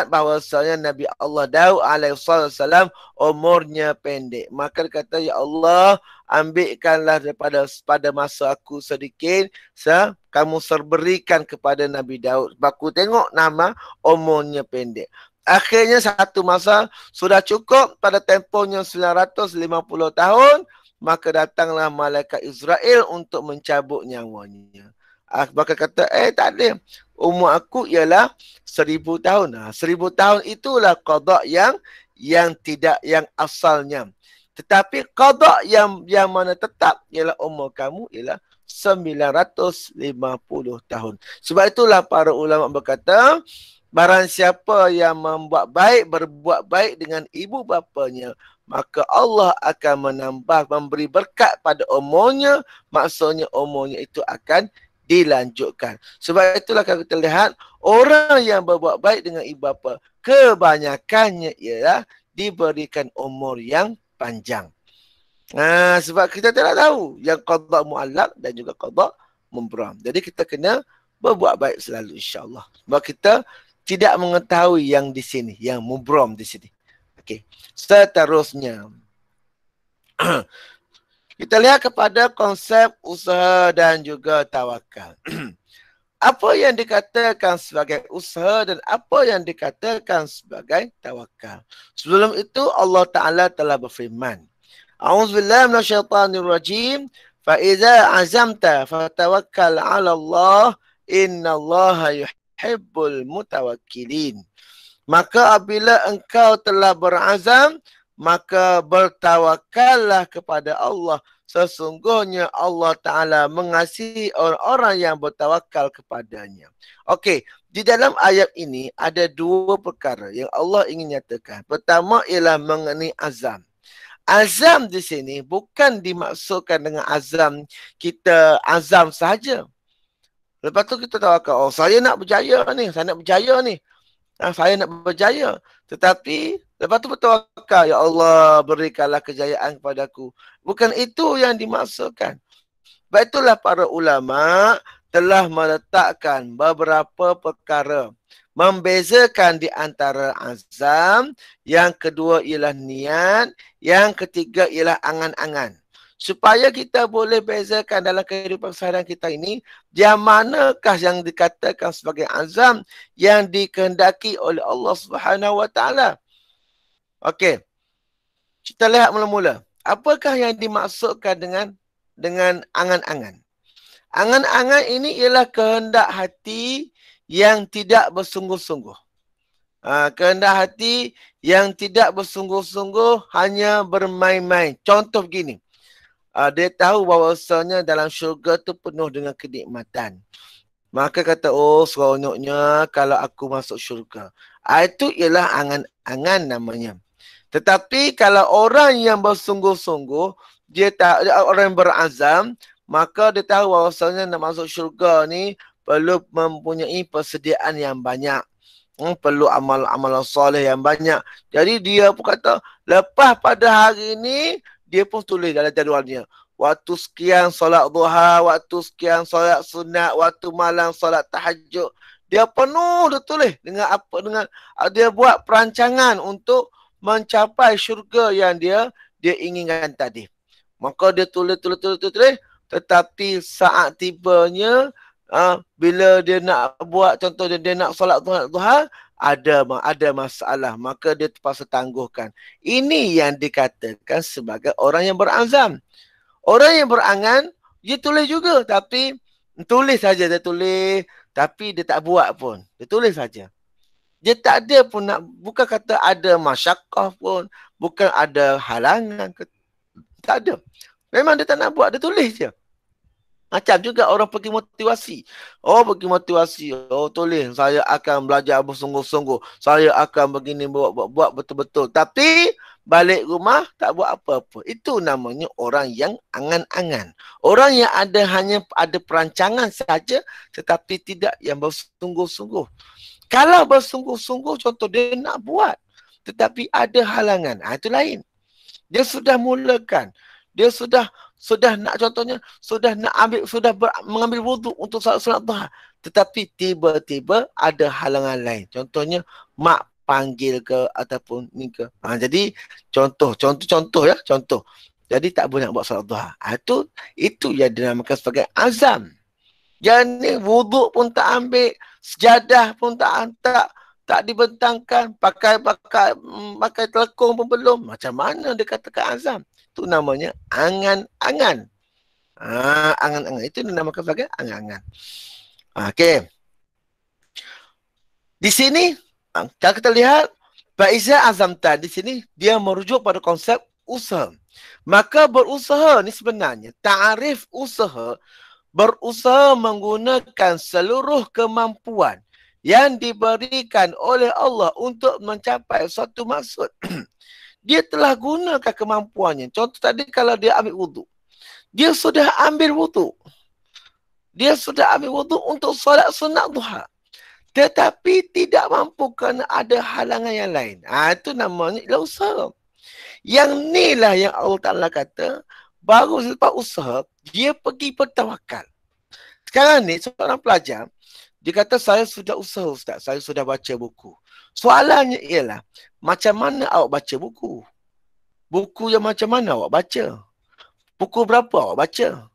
bahawasanya Nabi Allah Daud alaihi salam umurnya pendek. Maka dia kata, ya Allah, ambilkanlah pada masa aku sedikit, kamu berikan kepada Nabi Daud. Aku tengok nama umurnya pendek. Akhirnya satu masa sudah cukup, pada tempohnya 950 tahun, maka datanglah malaikat Israel untuk mencabut nyawanya. Maka kata, tak ada. Umur aku ialah 1000 tahun. 1000 tahun itulah qada yang asalnya. Tetapi qada yang mana tetap ialah umur kamu ialah 950 tahun. Sebab itulah para ulama berkata, barang siapa yang membuat baik, berbuat baik dengan ibu bapanya, maka Allah akan menambah, memberi berkat pada umurnya, maksudnya umurnya itu akan dilanjutkan. Sebab itulah kalau kita lihat, orang yang berbuat baik dengan ibu bapa, kebanyakannya ialah diberikan umur yang panjang. Sebab kita tidak tahu yang qada mu'allaq dan juga qada mubram. Jadi kita kena berbuat baik selalu insya-Allah. Sebab kita tidak mengetahui yang di sini, yang mubram di sini. Okey. Seterusnya. Kita lihat kepada konsep usaha dan juga tawakal. Apa yang dikatakan sebagai usaha dan apa yang dikatakan sebagai tawakal. Sebelum itu Allah Ta'ala telah berfirman. A'udzubillahi minasyaitanirrajim. Fa idza azamta fatawakkal 'ala Allah, innallaha yuhibbul mutawakkilin. Maka apabila engkau telah berazam, maka bertawakallah kepada Allah. Sesungguhnya Allah Ta'ala mengasihi orang-orang yang bertawakal kepadanya. Okey, di dalam ayat ini ada dua perkara yang Allah ingin nyatakan. Pertama ialah mengenai azam. Azam di sini bukan dimaksudkan dengan azam kita azam sahaja. Lepas tu kita tawakal, oh saya nak berjaya ni, saya nak berjaya ni. Saya nak berjaya. Tetapi lepas tu bertawakal, ya Allah berikanlah kejayaan kepadaku. Bukan itu yang dimaksudkan. Sebab itulah para ulama telah meletakkan beberapa perkara. Membezakan di antara azam, yang kedua ialah niat, yang ketiga ialah angan-angan. Supaya kita boleh bezakan dalam kehidupan seharian kita ini, yang manakah yang dikatakan sebagai azam yang dikehendaki oleh Allah Subhanahu Wa Taala. Okey. Kita lihat mula-mula. Apakah yang dimaksudkan dengan angan-angan? Angan-angan ini ialah kehendak hati yang tidak bersungguh-sungguh. Kehendak hati yang tidak bersungguh-sungguh, hanya bermain-main. Contoh begini. Dia tahu bahawasanya dalam syurga tu penuh dengan kenikmatan. Maka kata, oh seronoknya kalau aku masuk syurga. Itu ialah angan-angan namanya. Tetapi kalau orang yang bersungguh-sungguh, orang yang berazam, maka dia tahu bahawasanya nak masuk syurga ni perlu mempunyai persediaan yang banyak. Perlu amal-amal soleh yang banyak. Jadi dia pun kata, lepas pada hari ini, dia pun tulis dalam jadualnya. Waktu sekian solat duha, waktu sekian solat sunat, waktu malam solat tahajud. Dia penuh dia tulis dengan apa, dengan dia buat perancangan untuk mencapai syurga yang dia inginkan tadi. Maka dia tulis. Tetapi saat tibanya, bila dia nak buat, contoh dia nak solat duha, ada masalah, maka dia terpaksa tangguhkan. Ini yang dikatakan sebagai orang yang berazam. Orang yang berangan, dia tulis juga, tapi tulis saja dia tulis, tapi dia tak buat pun. Dia tulis saja. Dia tak ada pun nak, bukan kata ada masyakkah pun, bukan ada halangan, tak ada. Memang dia tak nak buat, dia tulis je. Macam juga orang pergi motivasi. Pergi motivasi. Tulis. Saya akan belajar bersungguh-sungguh. Saya akan begini buat betul-betul. Tapi balik rumah tak buat apa-apa. Itu namanya orang yang angan-angan. Orang yang hanya ada perancangan saja, tetapi tidak yang bersungguh-sungguh. Kalau bersungguh-sungguh, contoh dia nak buat, tetapi ada halangan. Itu lain. Dia sudah mulakan. Dia sudah nak, contohnya sudah nak mengambil wuduk untuk solat duha, tetapi tiba-tiba ada halangan lain. Contohnya mak panggil ke ataupun ni ke. Jadi contoh ya, contoh. Jadi tak boleh nak buat solat duha. Itu yang dinamakan sebagai azam. Jadi wuduk pun tak ambil, sejadah pun tak dibentangkan, pakai telekung pun belum. Macam mana dia katakan azam? Itu namanya angan-angan. Angan-angan. Itu dinamakan sebagai angan-angan. Okey. Di sini, kalau kita lihat, Faiza azamta, di sini dia merujuk pada konsep berusaha. Maka berusaha ni sebenarnya, ta'rif usaha, berusaha menggunakan seluruh kemampuan yang diberikan oleh Allah untuk mencapai suatu maksud. Dia telah gunakan kemampuannya. Contoh tadi kalau dia ambil wuduk. Dia sudah ambil wuduk. Dia sudah ambil wuduk untuk solat sunat duha. Tetapi tidak mampu kerana ada halangan yang lain. Itu namanya ialah usaha. Yang ni lah yang Allah Ta'ala kata, baru selepas usaha, dia pergi bertawakal. Sekarang ni, seorang pelajar, dia kata, saya sudah usaha Ustaz, saya sudah baca buku. Soalannya ialah, macam mana awak baca buku? Buku yang macam mana awak baca? Buku berapa awak baca?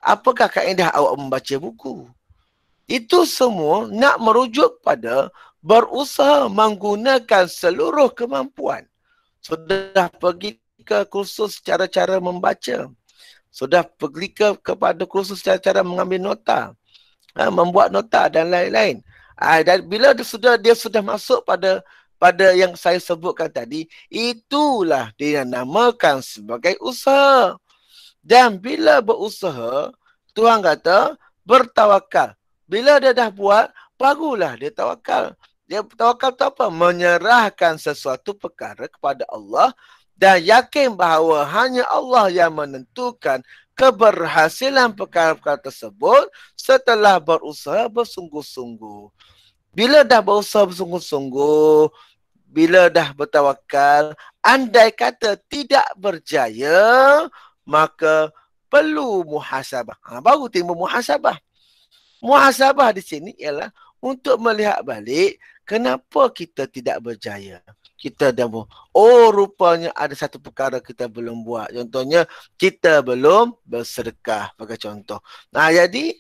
Apakah kaedah awak membaca buku? Itu semua nak merujuk pada berusaha menggunakan seluruh kemampuan. Sudah pergi ke kursus cara-cara membaca. Sudah pergi kepada kursus cara-cara mengambil nota. Membuat nota dan lain-lain. Dan bila dia sudah masuk pada yang saya sebutkan tadi, itulah dia namakan sebagai usaha. Dan bila berusaha, Tuhan kata bertawakal. Bila dia dah buat, barulah dia tawakal. Dia tawakal tu apa? Menyerahkan sesuatu perkara kepada Allah dan yakin bahawa hanya Allah yang menentukan keberhasilan perkara-perkara tersebut setelah berusaha bersungguh-sungguh. Bila dah berusaha bersungguh-sungguh, bila dah bertawakal, andai kata tidak berjaya, maka perlu muhasabah. Baru timbul muhasabah. Muhasabah di sini ialah untuk melihat balik kenapa kita tidak berjaya. Kita dah rupanya ada satu perkara kita belum buat. Contohnya, kita belum bersedekah, bagi contoh. Jadi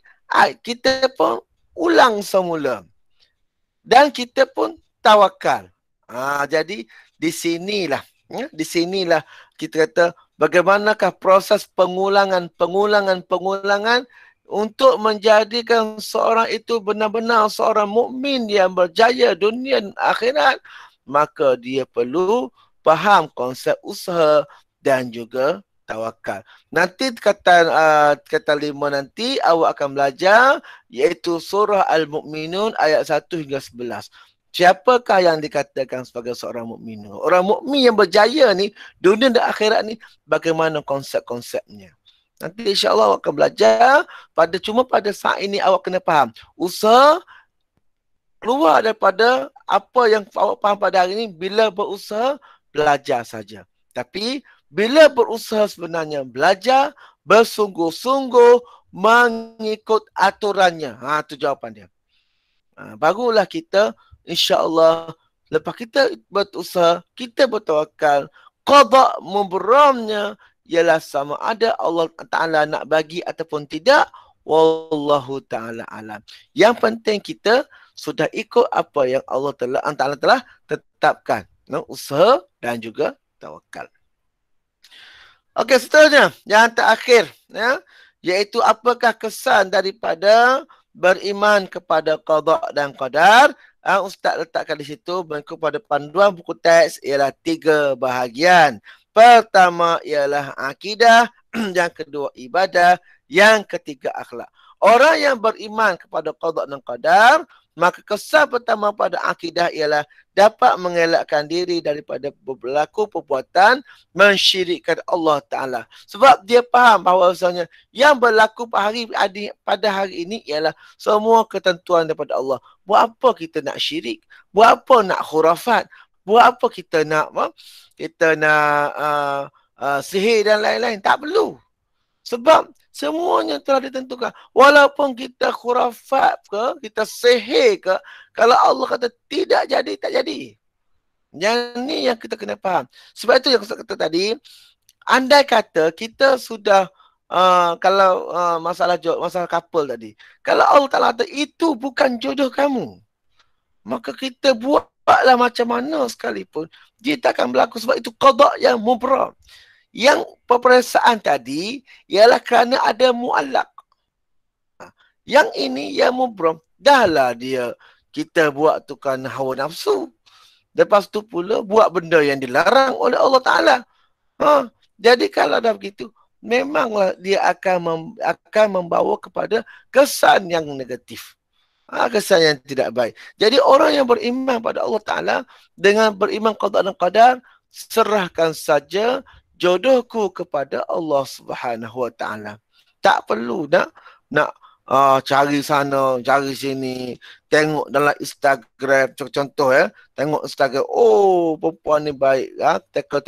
kita pun ulang semula. Dan kita pun tawakal. Jadi di sinilah kita kata bagaimanakah proses pengulangan untuk menjadikan seorang itu benar-benar seorang mukmin yang berjaya dunia dan akhirat. Maka dia perlu faham konsep usaha dan juga tawakal. Nanti kata 5 nanti awak akan belajar, iaitu surah Al-Mu'minun ayat 1 hingga 11. Siapakah yang dikatakan sebagai seorang mukmin? Orang mukmin yang berjaya ni, dunia dan akhirat ni, bagaimana konsep-konsepnya? Nanti insya-Allah awak akan belajar. Cuma pada saat ini awak kena faham. Usaha keluar daripada apa yang awak faham pada hari ini. Bila berusaha, belajar saja. Tapi bila berusaha sebenarnya belajar bersungguh-sungguh mengikut aturannya. Itu jawapan dia. Barulah kita insya-Allah lepas kita berusaha, kita bertawakal, qada mubramnya ialah sama ada Allah Ta'ala nak bagi ataupun tidak. Wallahu ta'ala alam. Yang penting kita sudah ikut apa yang Allah Ta'ala telah tetapkan. Usaha dan juga tawakal. Okey, seterusnya. Yang terakhir. Iaitu apakah kesan daripada beriman kepada qada dan qadar. Ustaz letakkan di situ mengikut pada panduan buku teks ialah 3 bahagian. Pertama ialah akidah, yang kedua ibadah, yang ketiga akhlak. Orang yang beriman kepada qada dan qadar, maka kesan pertama pada akidah ialah dapat mengelakkan diri daripada berlaku perbuatan mensyirikkan Allah Ta'ala. Sebab dia faham bahawasanya yang berlaku pada hari ini ialah semua ketentuan daripada Allah. Buat apa kita nak syirik? Buat apa nak khurafat? Buat apa kita nak sihir dan lain-lain? Tak perlu. Sebab semuanya telah ditentukan. Walaupun kita khurafat ke, kita sihir ke, kalau Allah kata tidak jadi, tak jadi. Yang ni yang kita kena faham. Sebab itu yang saya kata tadi, andai kata kita sudah kalau masalah couple tadi, kalau Allah Ta'ala kata itu bukan jodoh kamu, maka kita buatlah macam mana sekalipun, dia tak akan berlaku. Sebab itu qada yang mubram. Yang peperiksaan tadi ialah kerana ada mu'allaq. Yang ini yang mubram. Dahlah dia kita buat tu kerana hawa nafsu. Lepas tu pula buat benda yang dilarang oleh Allah Ta'ala. Jadi kalau dah begitu, memanglah dia akan membawa kepada kesan yang negatif. Kesan yang tidak baik. Jadi orang yang beriman pada Allah Ta'ala dengan beriman qada dan qadar, serahkan saja jodohku kepada Allah Subhanahu Wa Ta'ala. Tak perlu nak cari sana, cari sini, tengok dalam Instagram, contoh tengok Instagram, oh perempuan ni baik, teka,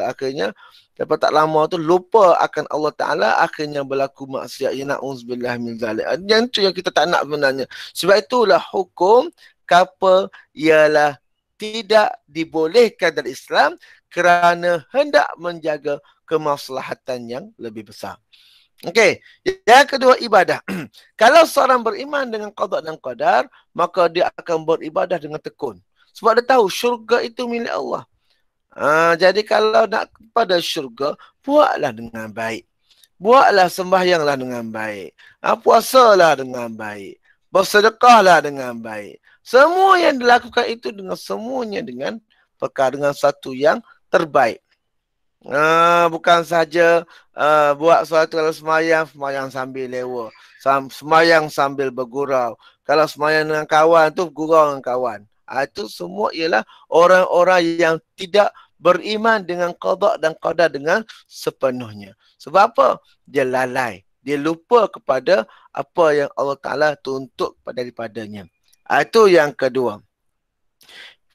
akhirnya lepas tak lama tu lupa akan Allah Ta'ala, akhirnya berlaku maksiat. Ya na'udzubillah min zalik. Yang tu yang kita tak nak sebenarnya. Sebab itulah hukum kapa ialah tidak dibolehkan dalam Islam kerana hendak menjaga kemaslahatan yang lebih besar. Okey, yang kedua ibadah. Kalau seorang beriman dengan qada dan qadar, maka dia akan beribadah dengan tekun. Sebab dia tahu syurga itu milik Allah. Jadi kalau nak kepada syurga, buatlah dengan baik. Buatlah sembahyanglah dengan baik. Puasalah dengan baik. Bersedekahlah dengan baik. Semua yang dilakukan itu dengan semuanya dengan perkara dengan satu yang terbaik. Bukan saja buat sesuatu kalau semayang sambil lewa. Semayang sambil bergurau. Kalau semayang dengan kawan tu, gurau dengan kawan. Itu semua ialah orang-orang yang tidak beriman dengan qada dan qadar dengan sepenuhnya. Sebab apa? Dia lalai. Dia lupa kepada apa yang Allah Ta'ala tuntut daripadanya. Itu yang kedua.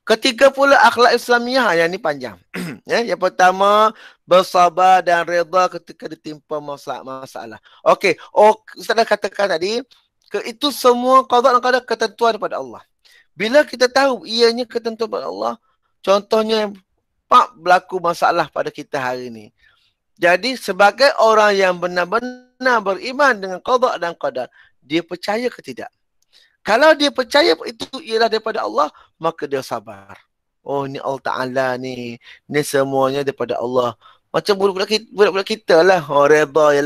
Ketiga pula akhlak Islamiah. Yang ni panjang. Yang pertama, bersabar dan reda ketika ditimpa masalah. Okey. Ustaz dah katakan tadi, itu semua qada dan qadar ketentuan daripada Allah. Bila kita tahu ianya ketentuan daripada Allah, contohnya berlaku masalah pada kita hari ini. Jadi sebagai orang yang benar-benar beriman dengan qada dan qadar, dia percaya ke tidak? Kalau dia percaya itu ialah daripada Allah, maka dia sabar. Oh, ni Allah Ta'ala ni semuanya daripada Allah. Macam budak-budak kita lah. Oh, reda je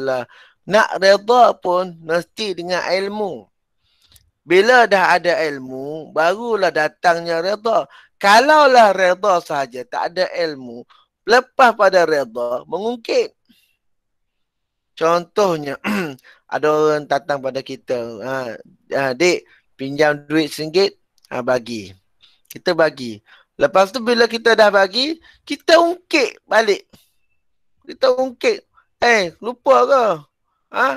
lah. Nak reda pun mesti dengan ilmu. Bila dah ada ilmu, barulah datangnya reda. Kalaulah reda sahaja, tak ada ilmu, lepas pada reda, mengungkit. Contohnya, ada orang datang pada kita, Dik, pinjam duit RM1, bagi. Kita bagi. Lepas tu bila kita dah bagi, kita ungkit balik. Kita ungkit. Lupa ke?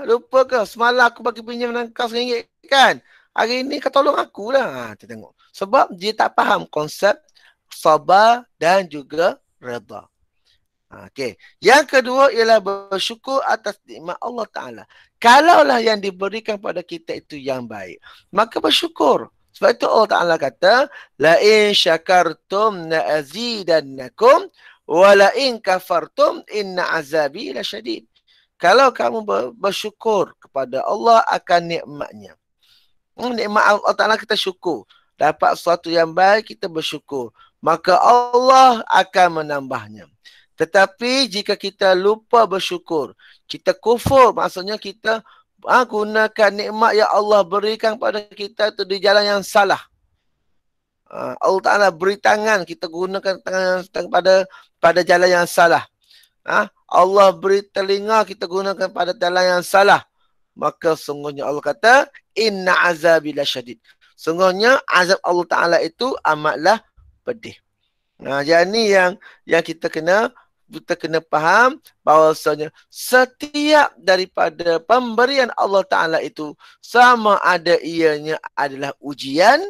Lupa ke? Semalam aku bagi pinjam dengan kau RM1 kan? Hari ni kau tolong aku lah. Kita tengok. Sebab dia tak faham konsep sabar dan juga reda. Okey. Yang kedua ialah bersyukur atas nikmat Allah Ta'ala. Kalaulah yang diberikan pada kita itu yang baik, maka bersyukur. Sebab itu Allah Ta'ala kata, la in syakartum la'azidannakum wa la in kafartum inna azabi lasyadid. Kalau kamu bersyukur kepada Allah akan nikmatnya. Nikmat Allah Ta'ala kita syukur. Dapat sesuatu yang baik, kita bersyukur. Maka Allah akan menambahnya. Tetapi jika kita lupa bersyukur, kita kufur, maksudnya kita gunakan nikmat yang Allah berikan pada kita itu di jalan yang salah. Allah Ta'ala beri tangan, kita gunakan tangan pada jalan yang salah. Allah beri telinga, kita gunakan pada jalan yang salah. Maka sungguhnya Allah kata, inna azabi lasyadid. Sungguhnya azab Allah Ta'ala itu amatlah pedih. Jadi ni yang kita kena faham bahawasanya setiap daripada pemberian Allah Ta'ala itu sama ada ianya adalah ujian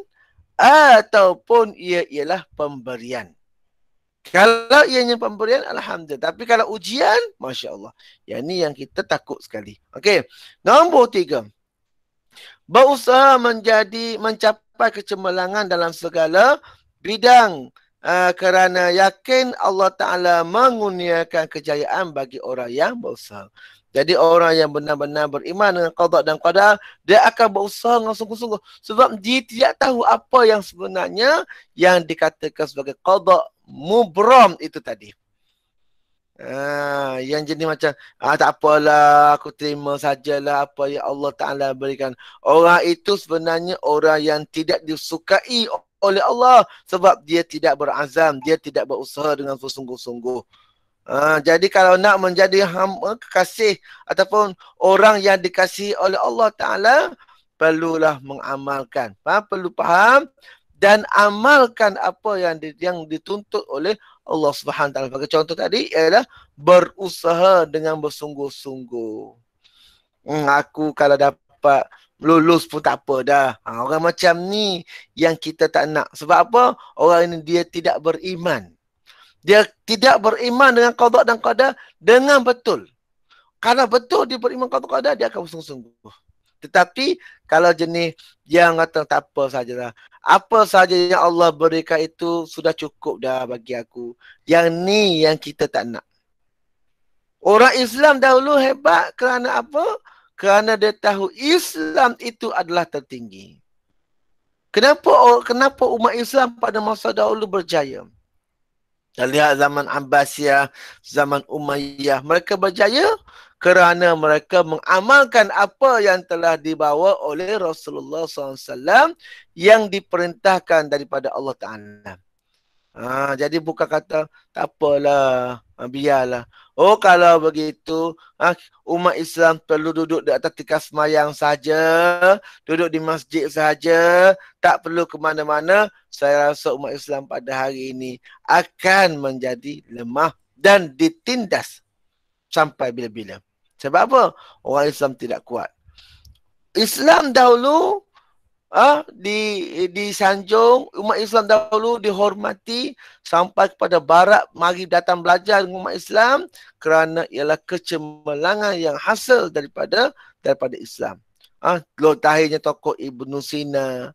ataupun ia ialah pemberian. Kalau ianya pemberian, alhamdulillah. Tapi kalau ujian, Masya Allah. Yang ni yang kita takut sekali. Okey. Nombor 3. Berusaha mencapai kecemerlangan dalam segala bidang. Kerana yakin Allah Ta'ala mengurniakan kejayaan bagi orang yang berusaha. Jadi orang yang benar-benar beriman dengan qada dan qadar, dia akan berusaha dengan sungguh-sungguh. Sebab dia tidak tahu apa yang sebenarnya yang dikatakan sebagai qada mubram itu tadi. Yang jenis macam, tak apalah, aku terima sajalah apa yang Allah Ta'ala berikan. Orang itu sebenarnya orang yang tidak disukai oleh Allah sebab dia tidak berazam, dia tidak berusaha dengan bersungguh-sungguh. Jadi kalau nak menjadi kekasih ataupun orang yang dikasihi oleh Allah Ta'ala, perlulah mengamalkan. Perlu faham dan amalkan apa yang dituntut oleh Allah Subhanahu Wa Ta'ala. Sebagai contoh tadi ialah berusaha dengan bersungguh-sungguh. Aku kalau dapat lulus pun tak apa dah. Orang macam ni yang kita tak nak. Sebab apa? Orang ini dia tidak beriman. Dia tidak beriman dengan qada dan qadar dengan betul. Kalau betul dia beriman qada qadar, dia akan bersungguh-sungguh. Tetapi kalau jenis yang kata tak apa sajalah. Apa saja yang Allah berikan itu sudah cukup dah bagi aku. Yang ni yang kita tak nak. Orang Islam dahulu hebat kerana apa? Kerana dia tahu Islam itu adalah tertinggi. Kenapa umat Islam pada masa dahulu berjaya? Kita lihat zaman Abbasiyah, zaman Umayyah. Mereka berjaya kerana mereka mengamalkan apa yang telah dibawa oleh Rasulullah SAW yang diperintahkan daripada Allah Ta'ala. Jadi bukan kata tak apalah, biarlah. Oh kalau begitu, umat Islam perlu duduk di atas tikar semayang saja, duduk di masjid saja, tak perlu ke mana-mana. Saya rasa umat Islam pada hari ini akan menjadi lemah dan ditindas sampai bila-bila. Sebab apa? Orang Islam tidak kuat. Islam dahulu disanjung, umat Islam dahulu dihormati sampai kepada barat mari datang belajar dengan umat Islam kerana ialah kecemerlangan yang hasil daripada Islam. Lahirnya tokoh Ibnu Sina,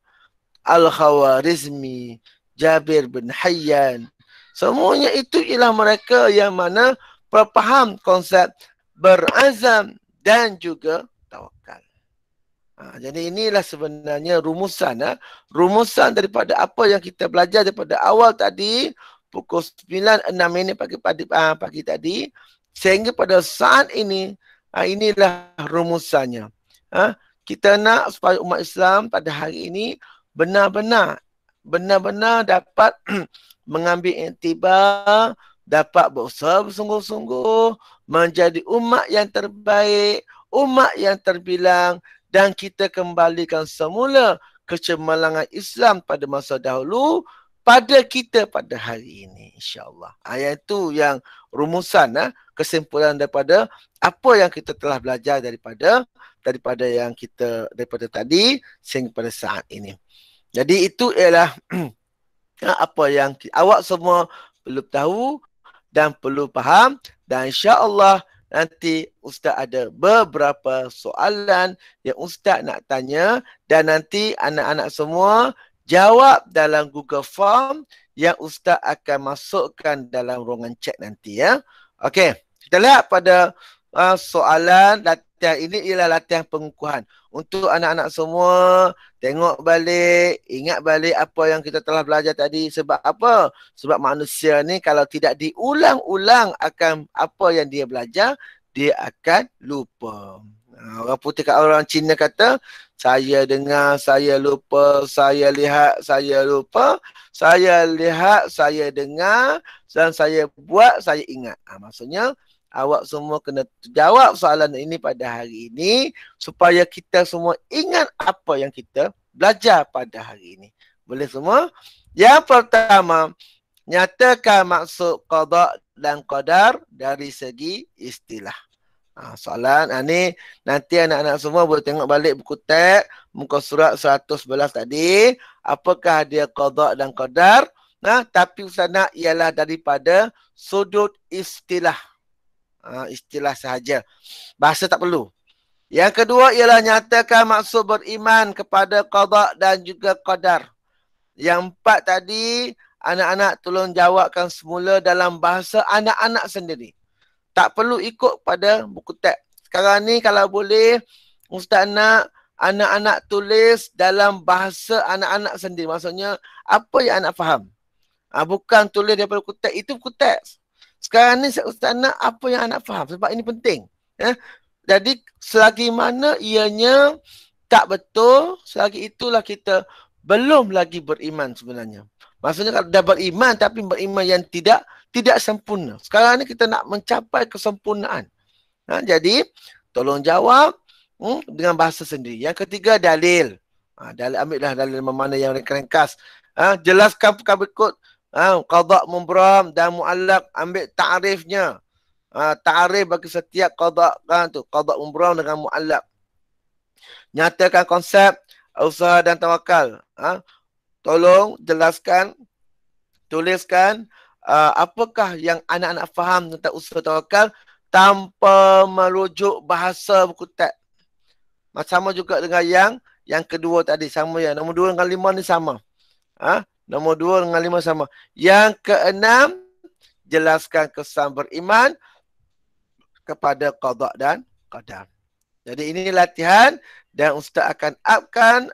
Al-Khawarizmi, Jabir bin Hayyan. Semuanya itu ialah mereka yang mana berfaham konsep berazam dan juga tawakal. Jadi inilah sebenarnya rumusan. Rumusan daripada apa yang kita belajar daripada awal tadi, pukul 9:06 pagi tadi, sehingga pada saat ini, inilah rumusannya. Kita nak supaya umat Islam pada hari ini benar-benar dapat mengambil iktibar, dapat berusaha bersungguh-sungguh, menjadi umat yang terbaik, umat yang terbilang, dan kita kembalikan semula kecemerlangan Islam pada masa dahulu pada kita pada hari ini, insya-Allah. Ayat itu yang rumusan, kesimpulan daripada apa yang kita telah belajar daripada tadi sehingga pada saat ini. Jadi itu ialah apa yang awak semua perlu tahu dan perlu faham, dan insya-Allah nanti Ustaz ada beberapa soalan yang Ustaz nak tanya dan nanti anak-anak semua jawab dalam Google Form yang Ustaz akan masukkan dalam ruangan chat nanti ya. Okey, kita lihat pada soalan latihan ini ialah latihan pengukuhan. Untuk anak-anak semua tengok balik, ingat balik apa yang kita telah belajar tadi. Sebab apa? Sebab manusia ni kalau tidak diulang-ulang akan apa yang dia belajar, dia akan lupa. Orang putih kat orang Cina kata, saya dengar, saya lupa, saya lihat, saya lupa, saya lihat, saya dengar, dan saya buat, saya ingat. Maksudnya, awak semua kena jawab soalan ini pada hari ini supaya kita semua ingat apa yang kita belajar pada hari ini. Boleh semua? Yang pertama, nyatakan maksud qada dan qadar dari segi istilah. Soalan ni nanti anak-anak semua boleh tengok balik buku teks muka surat 111 tadi. Apakah dia qada dan qadar? Tapi Ustaz nak ialah daripada sudut istilah. Istilah sahaja. Bahasa tak perlu. Yang kedua ialah nyatakan maksud beriman kepada qada dan juga qadar. Yang empat tadi, anak-anak tolong jawabkan semula dalam bahasa anak-anak sendiri. Tak perlu ikut pada buku teks. Sekarang ni kalau boleh, Ustaz nak anak-anak tulis dalam bahasa anak-anak sendiri. Maksudnya, apa yang anak faham. Bukan tulis daripada buku teks. Itu buku teks. Sekarang ni Ustaz nak apa yang anak faham. Sebab ini penting. Jadi selagi mana ianya tak betul, selagi itulah kita belum lagi beriman sebenarnya. Maksudnya kalau dah beriman tapi beriman yang tidak sempurna. Sekarang ni kita nak mencapai kesempurnaan. Jadi tolong jawab dengan bahasa sendiri. Yang ketiga dalil. Dalil, ambillah dalil mana yang ringkas. Jelaskan perkara berikut. Qada, mubram dan muallaq, ambil ta'rifnya. Ta'rif bagi setiap qada kan tu, qada, mubram dengan muallaq. Nyatakan konsep usaha dan tawakal. Tolong jelaskan, tuliskan apakah yang anak-anak faham tentang usaha tawakal tanpa merujuk bahasa buku teks. Sama juga dengan yang kedua tadi, sama ya. Nombor 2 dengan 5 ni sama. Nombor 2 dengan 5 sama. Yang keenam, jelaskan kesan beriman kepada qada dan qadar. Jadi ini latihan dan Ustaz akan upkan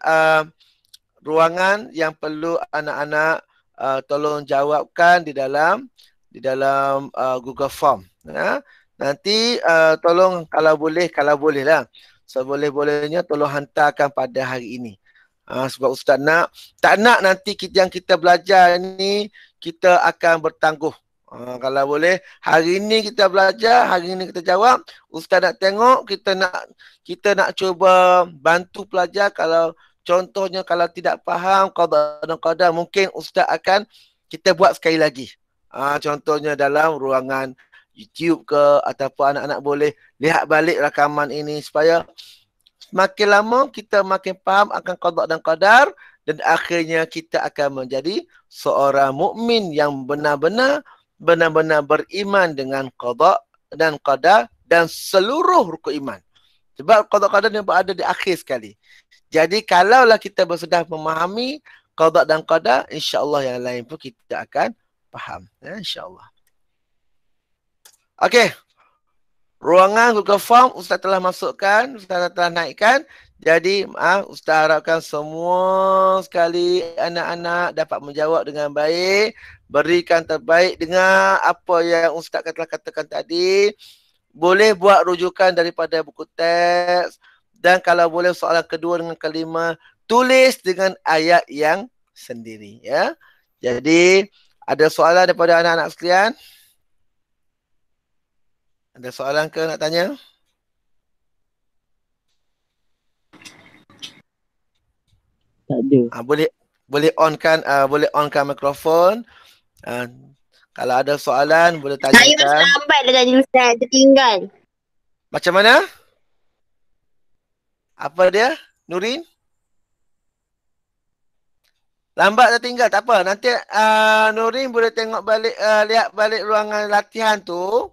ruangan yang perlu anak-anak tolong jawabkan di dalam Google Form. Nanti tolong kalau boleh lah. Seboleh-bolehnya tolong hantarkan pada hari ini. Sebab Ustaz tak nak nanti yang kita belajar ni kita akan bertangguh. Kalau boleh hari ini kita belajar, hari ini kita jawab. Ustaz nak tengok, kita nak cuba bantu pelajar. Kalau contohnya kalau tidak faham qada dan qadar, mungkin Ustaz akan kita buat sekali lagi. Contohnya dalam ruangan YouTube ke, ataupun anak-anak boleh lihat balik rakaman ini supaya semakin lama kita makin faham akan qada dan qadar dan akhirnya kita akan menjadi seorang mukmin yang benar-benar beriman dengan qada dan qadar dan seluruh rukun iman. Sebab qada qadar yang berada di akhir sekali. Jadi kalaulah kita sudah memahami qada dan qadar, insya-Allah yang lain pun kita akan faham. Insya-Allah. Okey. Ruangan Google Form Ustaz telah masukkan, Ustaz telah naikkan. Jadi Ustaz harapkan semua sekali anak-anak dapat menjawab dengan baik, berikan terbaik dengan apa yang Ustaz telah katakan tadi. Boleh buat rujukan daripada buku teks dan kalau boleh soalan kedua dengan kelima tulis dengan ayat yang sendiri ya. Jadi ada soalan daripada anak-anak sekalian? Ada soalan ke nak tanya? Tak ada. Boleh onkan mikrofon. Kalau ada soalan boleh tanyakan. Saya masih lambat dah tadi Ustaz, tertinggal. Macam mana? Apa dia? Nurin? Lambat tertinggal, tak apa. Nanti Nurin boleh tengok balik, lihat balik ruangan latihan tu.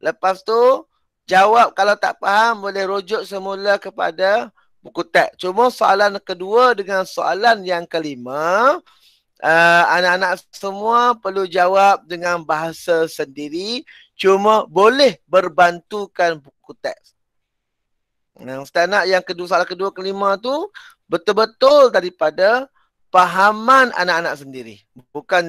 Lepas tu, jawab kalau tak faham, boleh rujuk semula kepada buku teks. Cuma soalan kedua dengan soalan yang kelima, anak-anak semua perlu jawab dengan bahasa sendiri. Cuma boleh berbantukan buku teks. Ustaz nak yang kedua, soalan kedua, kelima tu betul-betul daripada fahaman anak-anak sendiri. Bukan